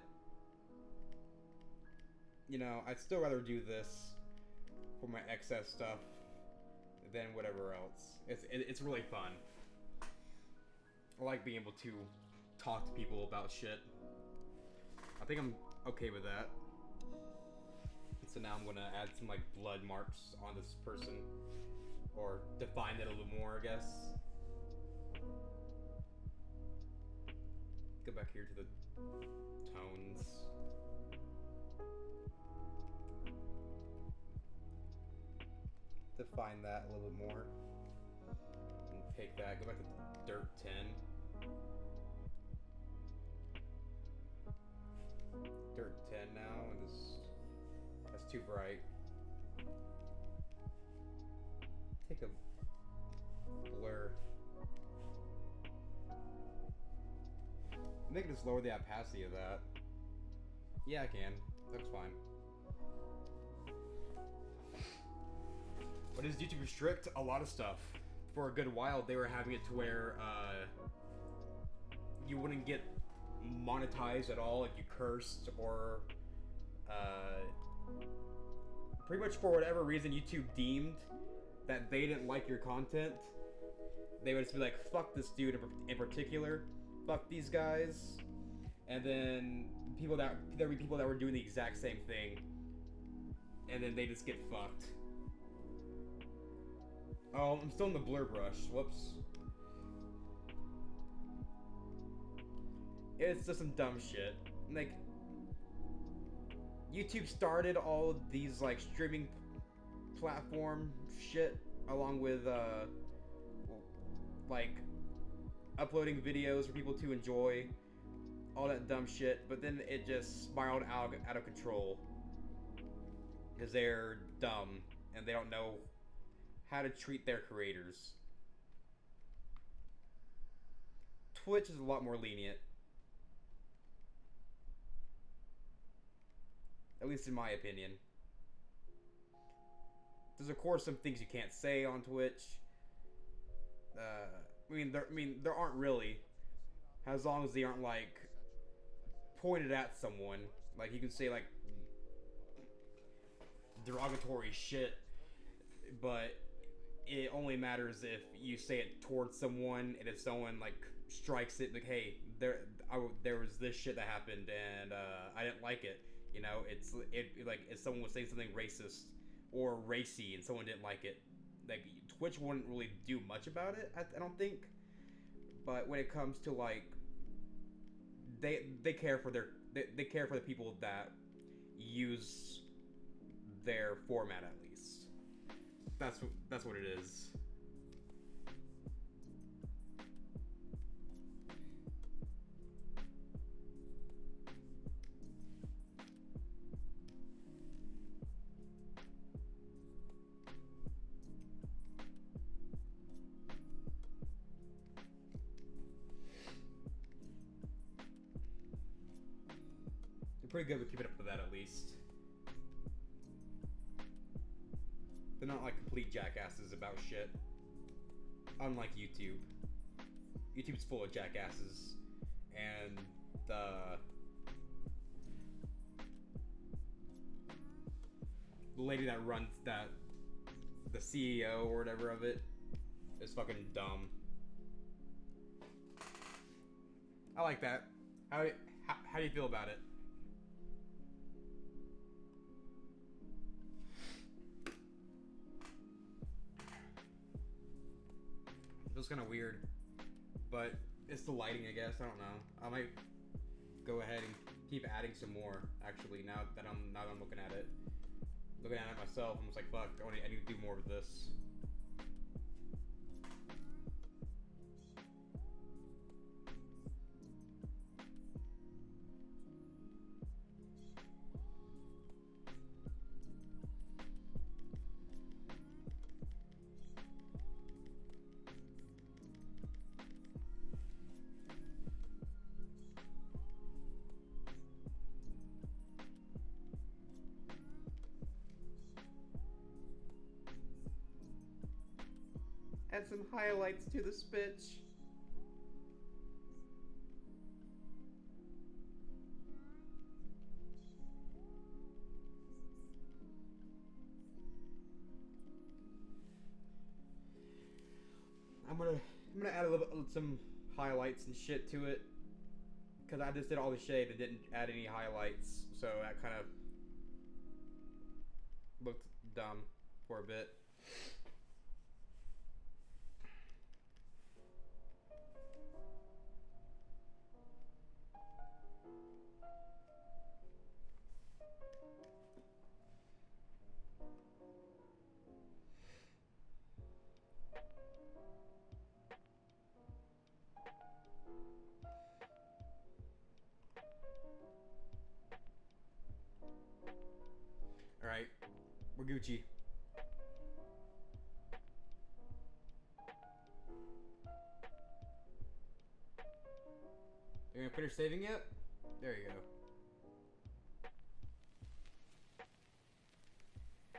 you know, I'd still rather do this for my excess stuff than whatever else. It's really fun. I like being able to talk to people about shit. I think I'm okay with that. So now I'm gonna add some like blood marks on this person, or define it a little more, I guess. Go back here to the tones. Define that a little bit more. And take that, go back to dirt 10. Dirt 10 now, and that's too bright. Take a blur. Maybe just lower the opacity of that. Yeah, I can. Looks fine. What does YouTube restrict? A lot of stuff. For a good while, they were having it to where you wouldn't get monetized at all if you cursed or pretty much for whatever reason YouTube deemed that they didn't like your content. They would just be like, fuck this dude in particular, fuck these guys, and then there'd be people that were doing the exact same thing, and then they just get fucked. Oh, I'm still in the blur brush. Whoops. It's just some dumb shit. Like, YouTube started all of these, like, streaming platform shit, along with, like, uploading videos for people to enjoy, all that dumb shit, but then it just spiraled out of control. Because they're dumb, and they don't know how to treat their creators. Twitch is a lot more lenient. At least in my opinion. There's of course some things you can't say on Twitch. There aren't really. As long as they aren't, like, pointed at someone. Like, you can say, like, derogatory shit, but it only matters if you say it towards someone, and if someone, like, strikes it, like, hey, there was this shit that happened, and I didn't like it. You know, like, if someone was saying something racist or racy and someone didn't like it, like, Twitch wouldn't really do much about it, I don't think. But when it comes to, like, they care for they care for the people that use their format, at least. That's what it is. Pretty good with keeping up with that, at least. They're not like complete jackasses about shit. Unlike YouTube. YouTube's full of jackasses. And the lady that runs the CEO or whatever of it is fucking dumb. I like that. How do you feel about it? It was kind of weird, but it's the lighting, I guess. I don't know. I might go ahead and keep adding some more. Actually, now that I'm looking at it myself, I'm just like, fuck. I need to do more of this. Add some highlights to the speech. I'm gonna add some highlights and shit to it, because I just did all the shade and didn't add any highlights, so that kind of looked dumb for a bit. Alright, we're Gucci. You're gonna finish saving yet? There you go.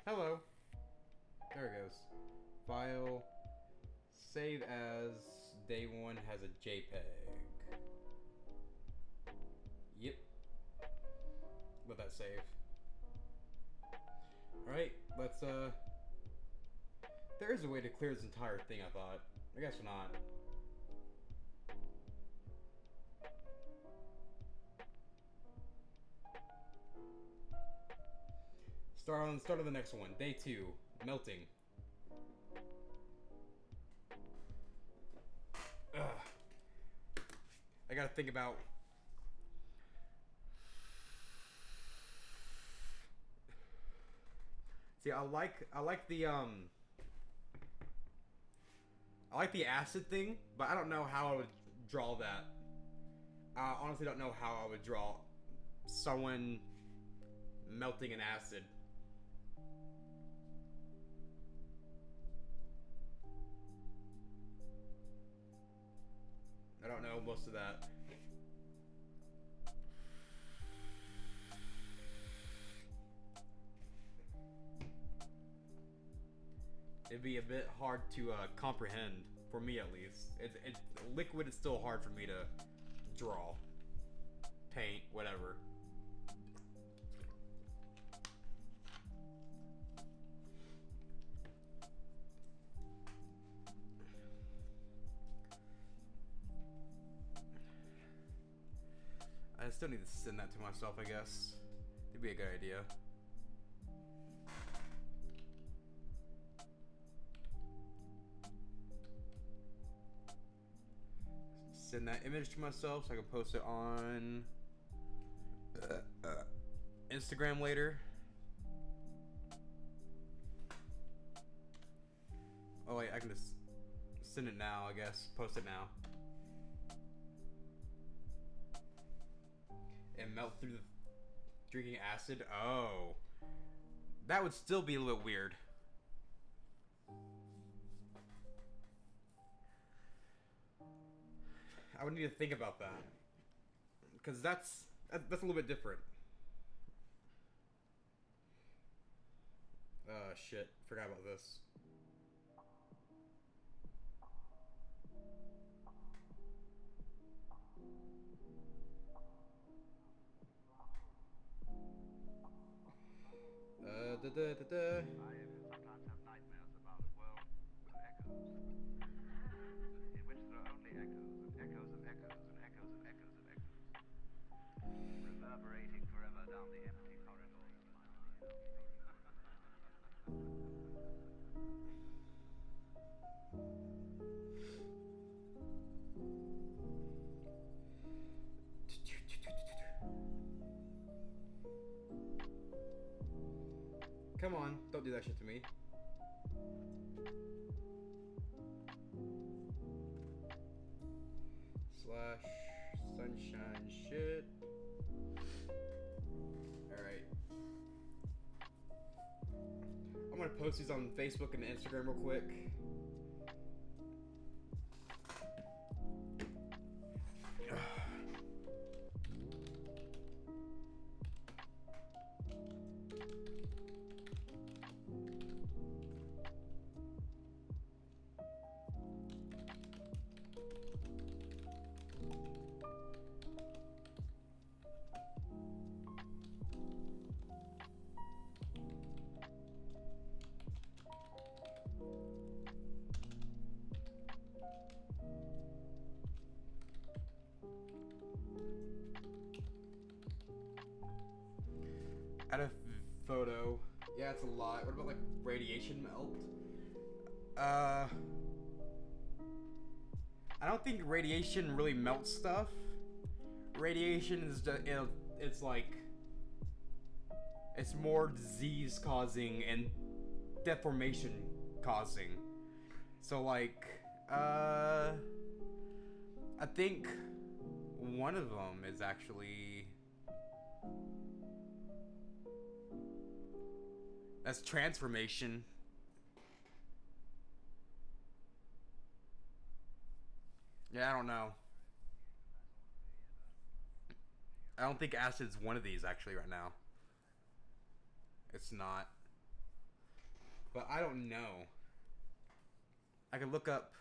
Hello. There it goes. File. Save as day one has a JPEG. Yep. Let that save. Alright, let's there is a way to clear this entire thing, I thought. I guess not. Start on the next one. Day 2. Melting. Ugh. I gotta think about. See, I like the acid thing, but I don't know how I would draw that. I honestly don't know how I would draw someone melting in acid. I don't know most of that. It'd be a bit hard to comprehend, for me at least. It's liquid is still hard for me to draw, paint, whatever. I still need to send that to myself, I guess. It'd be a good idea. Send that image to myself so I can post it on Instagram later. Oh wait, I can just send it now, I guess. Post it now. And melt through the drinking acid. Oh, that would still be a little weird. I would need to think about that, because that's a little bit different. Shit, forgot about this. Da da da da. Come on, don't do that shit to me. Slash sunshine shit. Alright. I'm gonna post these on Facebook and Instagram real quick. Add a photo. Yeah, it's a lot. What about like radiation melt? I don't think radiation really melts stuff. Radiation is just, it's like, it's more disease causing and deformation causing. So like, I think one of them is actually, that's transformation. Yeah, I don't know. I don't think acid's one of these actually right now. It's not. But I don't know. I could look up.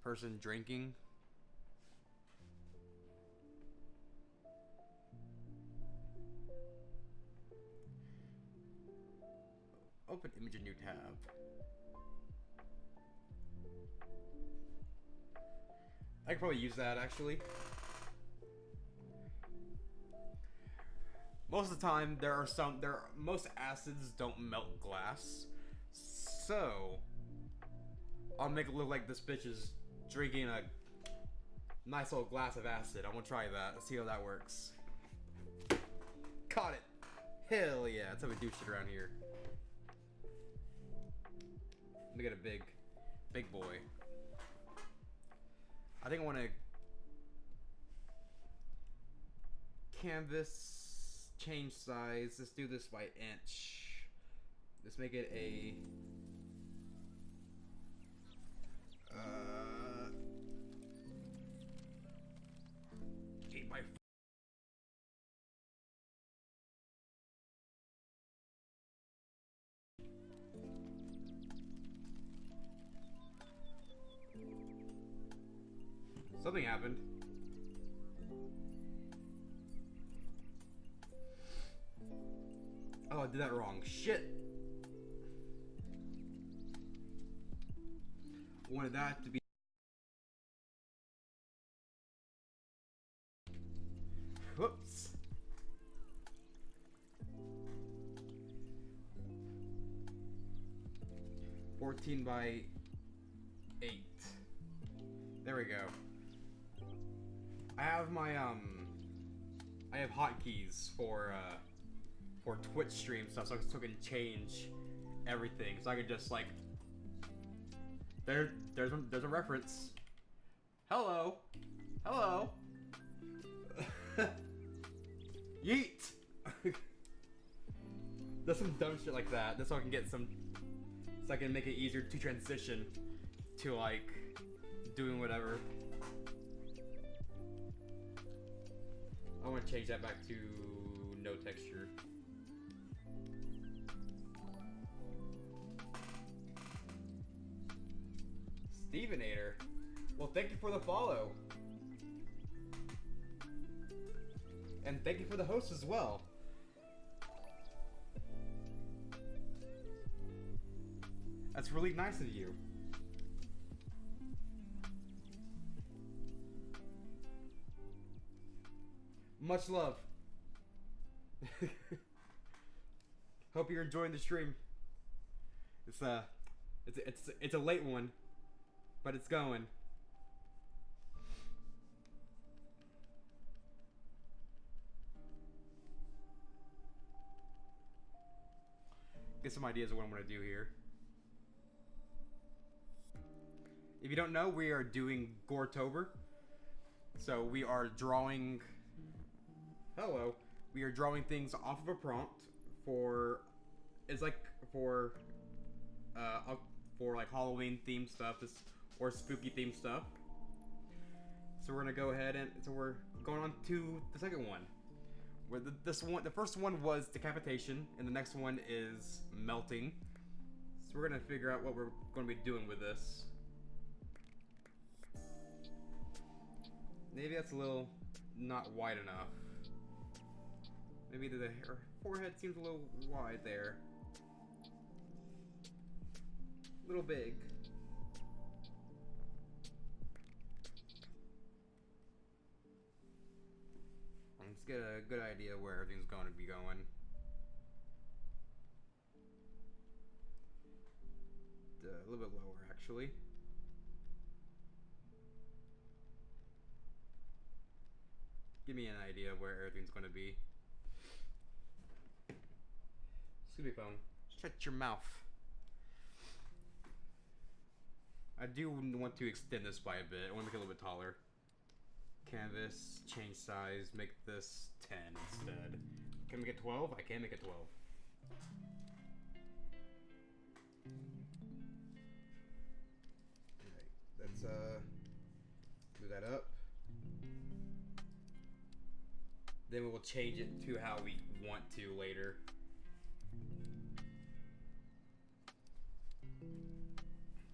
Person drinking. Open image in new tab. I could probably use that actually. Most of the time, most acids don't melt glass, so I'll make it look like this bitch is drinking a nice little glass of acid. I'm gonna try that. Let's see how that works. Caught it. Hell yeah, that's how we do shit around here. Let me get a big boy. I think I want to canvas. Change size. Let's do this by inch. Let's make it a 8 by 4. Something happened. Oh, I did that wrong. Shit. I wanted that to be. Whoops. $14 by 8. There we go. I have my I have hotkeys for Twitch stream stuff, so I can change everything. So I could just like there's a reference. Hello. Yeet. There's some dumb shit like that. That's so I can get some. So I can make it easier to transition to like doing whatever. I want to change that back to no texture. Stevenator. Well, thank you for the follow. And thank you for the host as well. That's really nice of you. Much love. Hope you're enjoying the stream. It's a late one, but it's going. Get some ideas of what I'm gonna do here. If you don't know, we are doing Goretober. So we are drawing. Hello. We are drawing things off of a prompt for. It's like for like Halloween themed stuff, or spooky themed stuff. So we're gonna go ahead and we're going on to the second one. Where the first one was decapitation, and the next one is melting. So we're gonna figure out what we're gonna be doing with this. Maybe that's a little not wide enough. Maybe the forehead seems a little wide there. A little big. Let's get a good idea where everything's going to be going. A little bit lower, actually. Give me an idea of where everything's going to be. Excuse me, phone. Shut your mouth. I do want to extend this by a bit. I want to make it a little bit taller. Canvas, change size, make this 10 instead. Can we get 12? I can make it 12. Alright, let's move that up. then we will change it to how we want to later.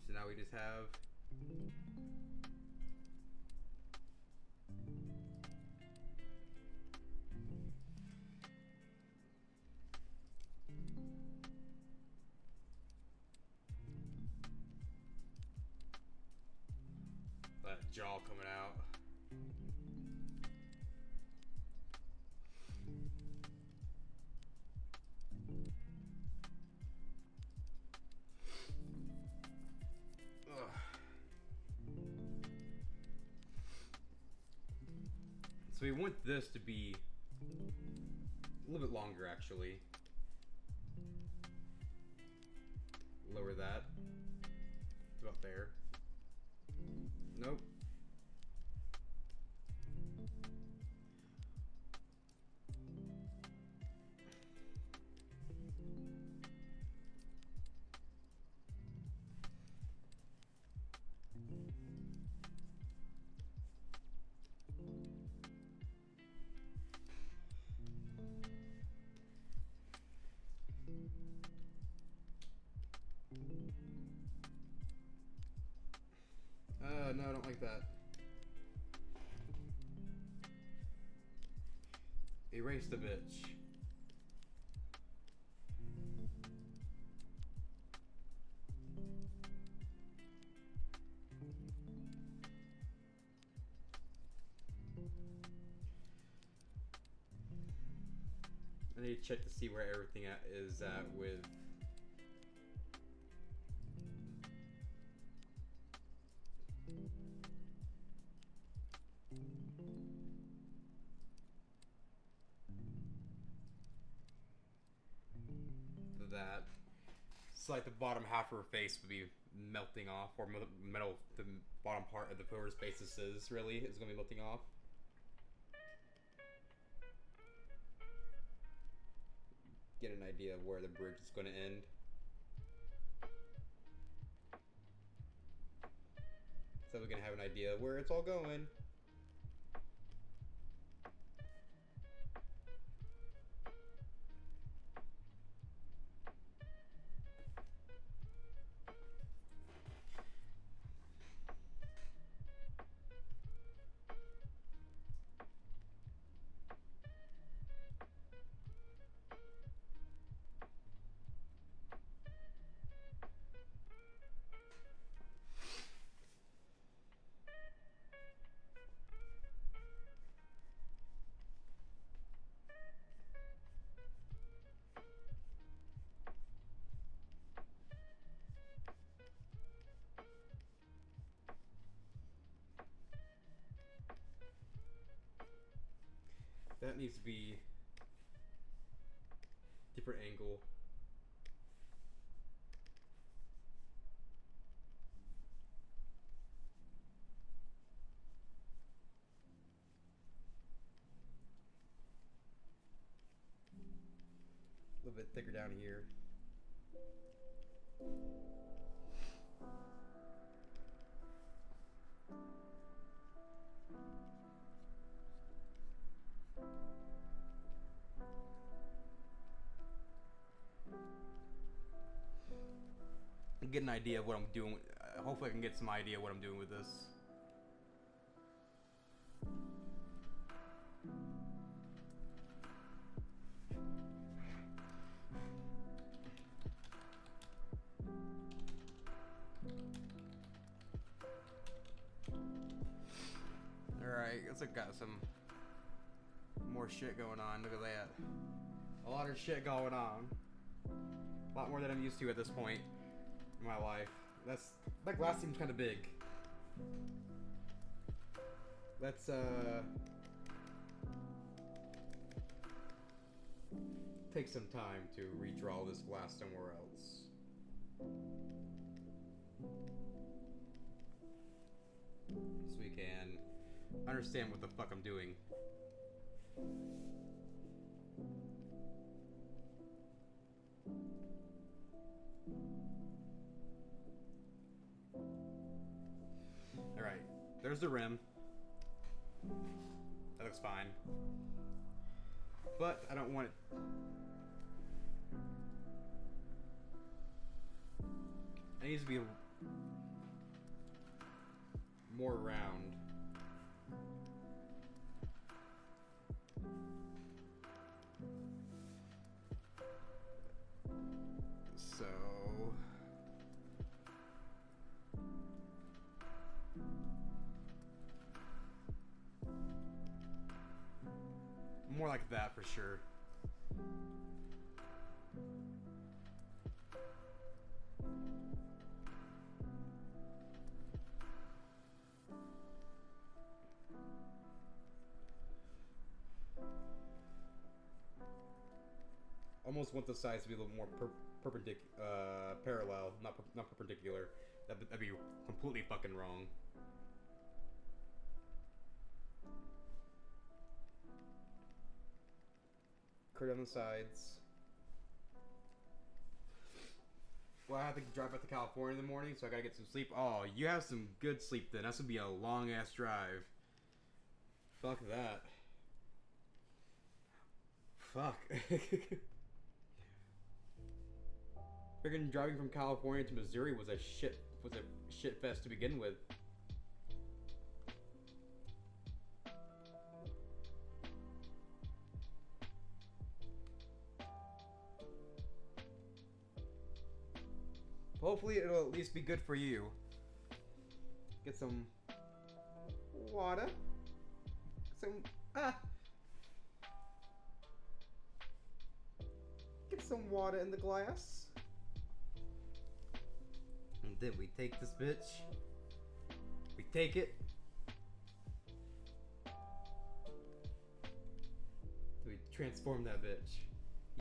So now we just have that jaw coming out. So we want this to be a little bit longer, actually. Lower that. It's about there. Nope. No, I don't like that. Erase the bitch. I need to check to see where everything is at with that. It's like the bottom half of her face would be melting off, or the bottom part of the whoever's face this is really is going to be melting off. Get an idea of where the bridge is going to end. So we can have an idea of where it's all going. That needs to be different angle. A little bit thicker down here. Get an idea of what I'm doing. Hopefully I can get some idea of what I'm doing with this. Alright, guess I got some more shit going on. Look at that. A lot of shit going on. A lot more than I'm used to at this point in my life. That glass seems kind of big. Let's take some time to redraw this glass somewhere else. So we can understand what the fuck I'm doing. Alright, there's the rim. That looks fine. but I don't want it. It needs to be more round. So more like that for sure. Almost want the sides to be a little more perpendicular, parallel, not perpendicular. That'd be completely fucking wrong. Curve on the sides. Well, I have to drive back to California in the morning, so I gotta get some sleep. Oh, you have some good sleep then. That's gonna be a long ass drive. Fuck that. Fuck. Freaking driving from California to Missouri was a shit fest to begin with. Hopefully it'll at least be good for you. Get some water. Get some water in the glass. And then we take this bitch. We take it. We transform that bitch.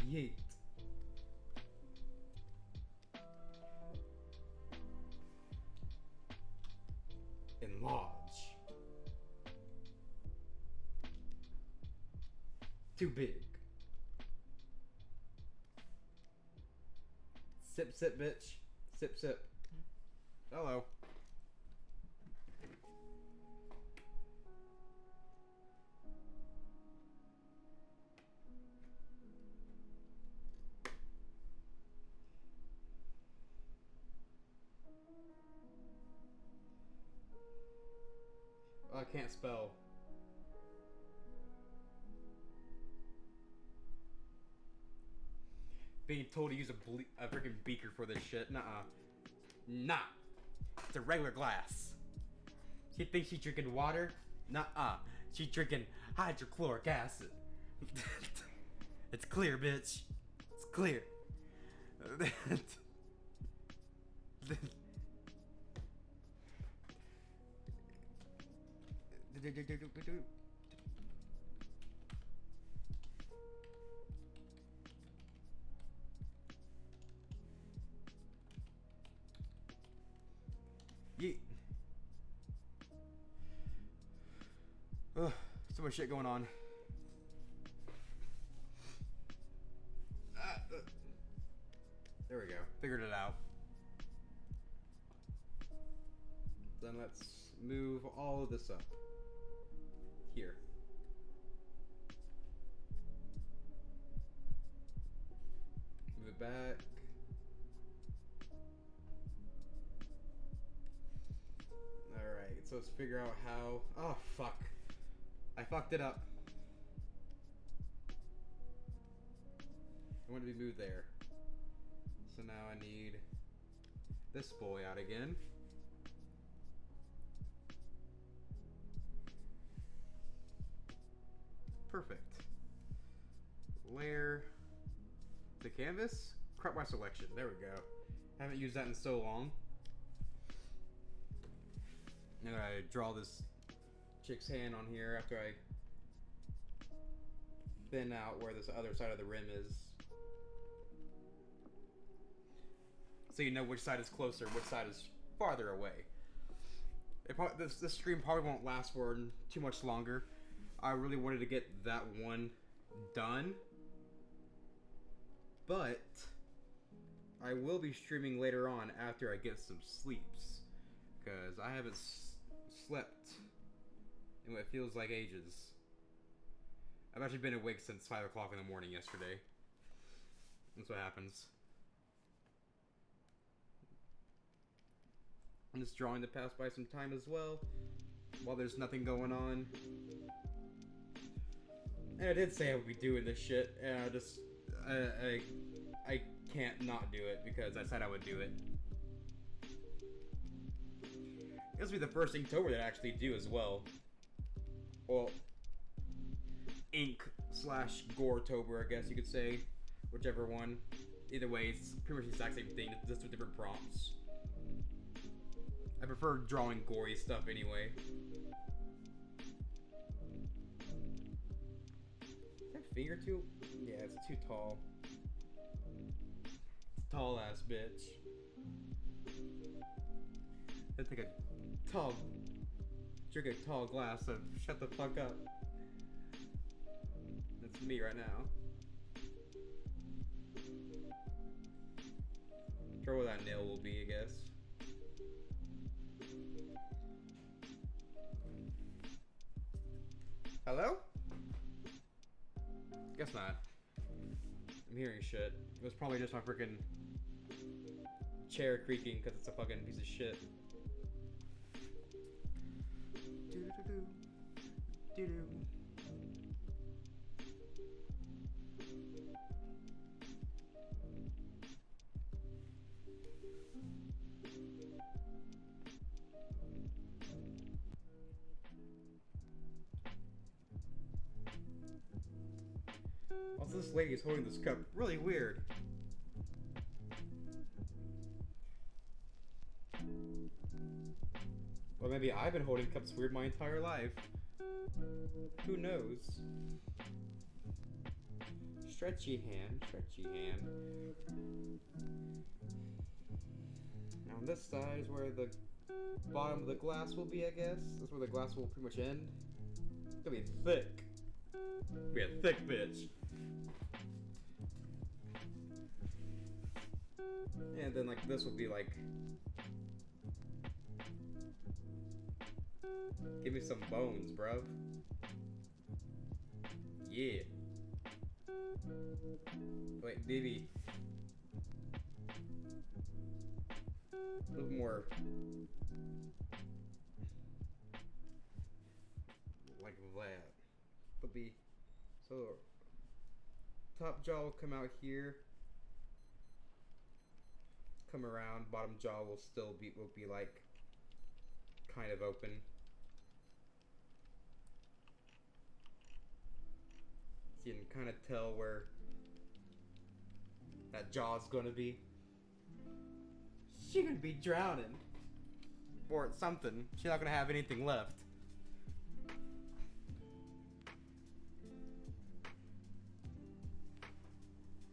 Yeet. Enlarge. Too big. Sip, sip, bitch. Sip, sip. Hello. I can't spell. Being told to use a freaking beaker for this shit. Nuh-uh. Nah. It's a regular glass. She thinks she's drinking water? Nuh-uh. She's drinking hydrochloric acid. It's clear, bitch. It's clear. Yeet. Ugh, so much shit going on. There we go. Figured it out. Then let's move all of this up. Here. Move it back. Alright, so let's figure out how... Oh, fuck. I fucked it up. I want to be moved there. So now I need this boy out again. Perfect. Layer the canvas. Crop my selection. There we go. Haven't used that in so long. Now I draw this chick's hand on here after I thin out where this other side of the rim is. So you know which side is closer, which side is farther away. This stream probably won't last for too much longer. I really wanted to get that one done. But I will be streaming later on after I get some sleeps. Because I haven't slept in what feels like ages. I've actually been awake since 5 o'clock in the morning yesterday. That's what happens. I'm just drawing to pass by some time as well, while there's nothing going on. And I did say I would be doing this shit, and I can't not do it because I said I would do it. This will be the first Inktober that I actually do as well. Well, Ink/Goretober, I guess you could say. Whichever one. Either way, it's pretty much the exact same thing, just with different prompts. I prefer drawing gory stuff anyway. Is that finger too? Yeah, it's too tall. It's a tall ass bitch. I'd take drink a tall glass of shut the fuck up. That's me right now. Sure what that nail will be, I guess. Hello? Guess not. I'm hearing shit. It was probably just my freaking chair creaking because it's a fucking piece of shit. Doo-doo-doo. Doo-doo. Also, this lady is holding this cup really weird. Or maybe I've been holding cups weird my entire life. Who knows? Stretchy hand, stretchy hand. Now on this side is where the bottom of the glass will be, I guess. That's where the glass will pretty much end. It's gonna be thick. Be a thick bitch. And then like this would be like, give me some bones, bruv. Yeah. Wait, baby. A little more like that. But the so top jaw will come out here. Come around, bottom jaw will still be like kind of open. So you can kind of tell where that jaw's gonna be. She gonna be drowning. Or something. She's not gonna have anything left.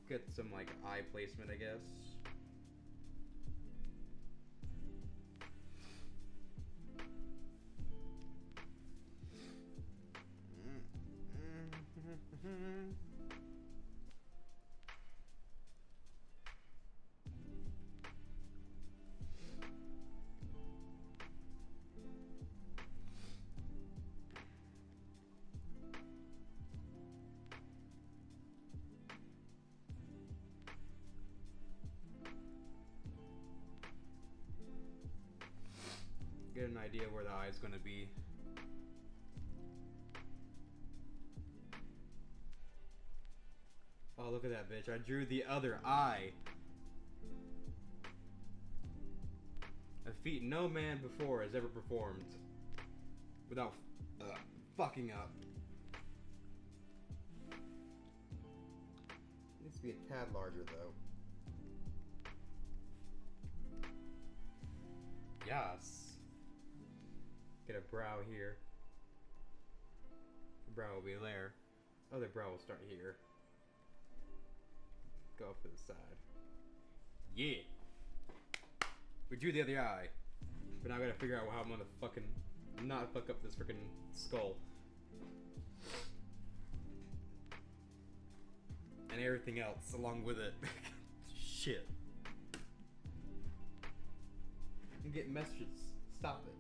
Get some like eye placement, I guess. Get an idea where the eye is going to be. Oh, look at that bitch. I drew the other eye. A feat no man before has ever performed without fucking up. Needs to be a tad larger though. Yes. Get a brow here. The brow will be there. Other brow will start here. Go off to the side. Yeah. We drew the other eye. But now I gotta figure out how I'm gonna fucking not fuck up this freaking skull. And everything else along with it. Shit. You get messages. Stop it.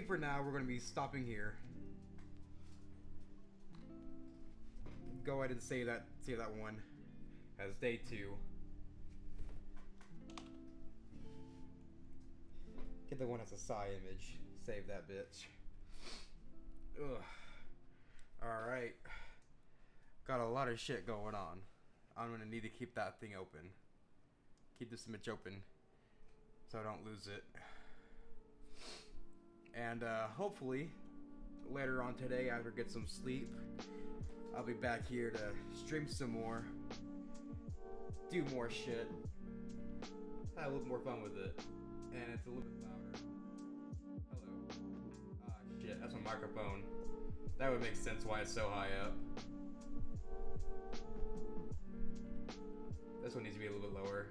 think for now we're gonna be stopping here. Go ahead and save that one as day 2. Get the one as a side image. Save that bitch. Ugh. Alright. Got a lot of shit going on. I'm gonna need to keep that thing open. Keep this image open so I don't lose it. And hopefully later on today, after I get some sleep, I'll be back here to stream some more, do more shit, have a little more fun with it, and it's a little bit louder. Hello. Ah, shit, that's my microphone. That would make sense why it's so high up. This one needs to be a little bit lower.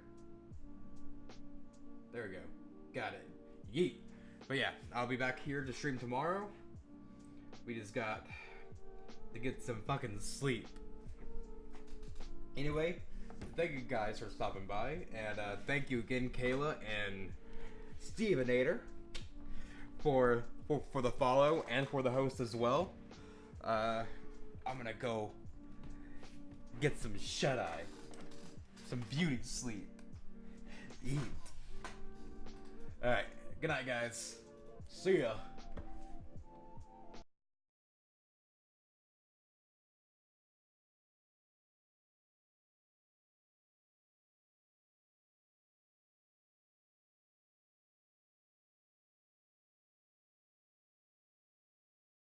There we go. Got it. Yeet. But yeah, I'll be back here to stream tomorrow. We just got to get some fucking sleep. Anyway, thank you guys for stopping by, and thank you again, Kayla and Stevenator, for the follow and for the host as well. I'm gonna go get some shut-eye, some beauty sleep. Eat. All right, good night, guys. See ya.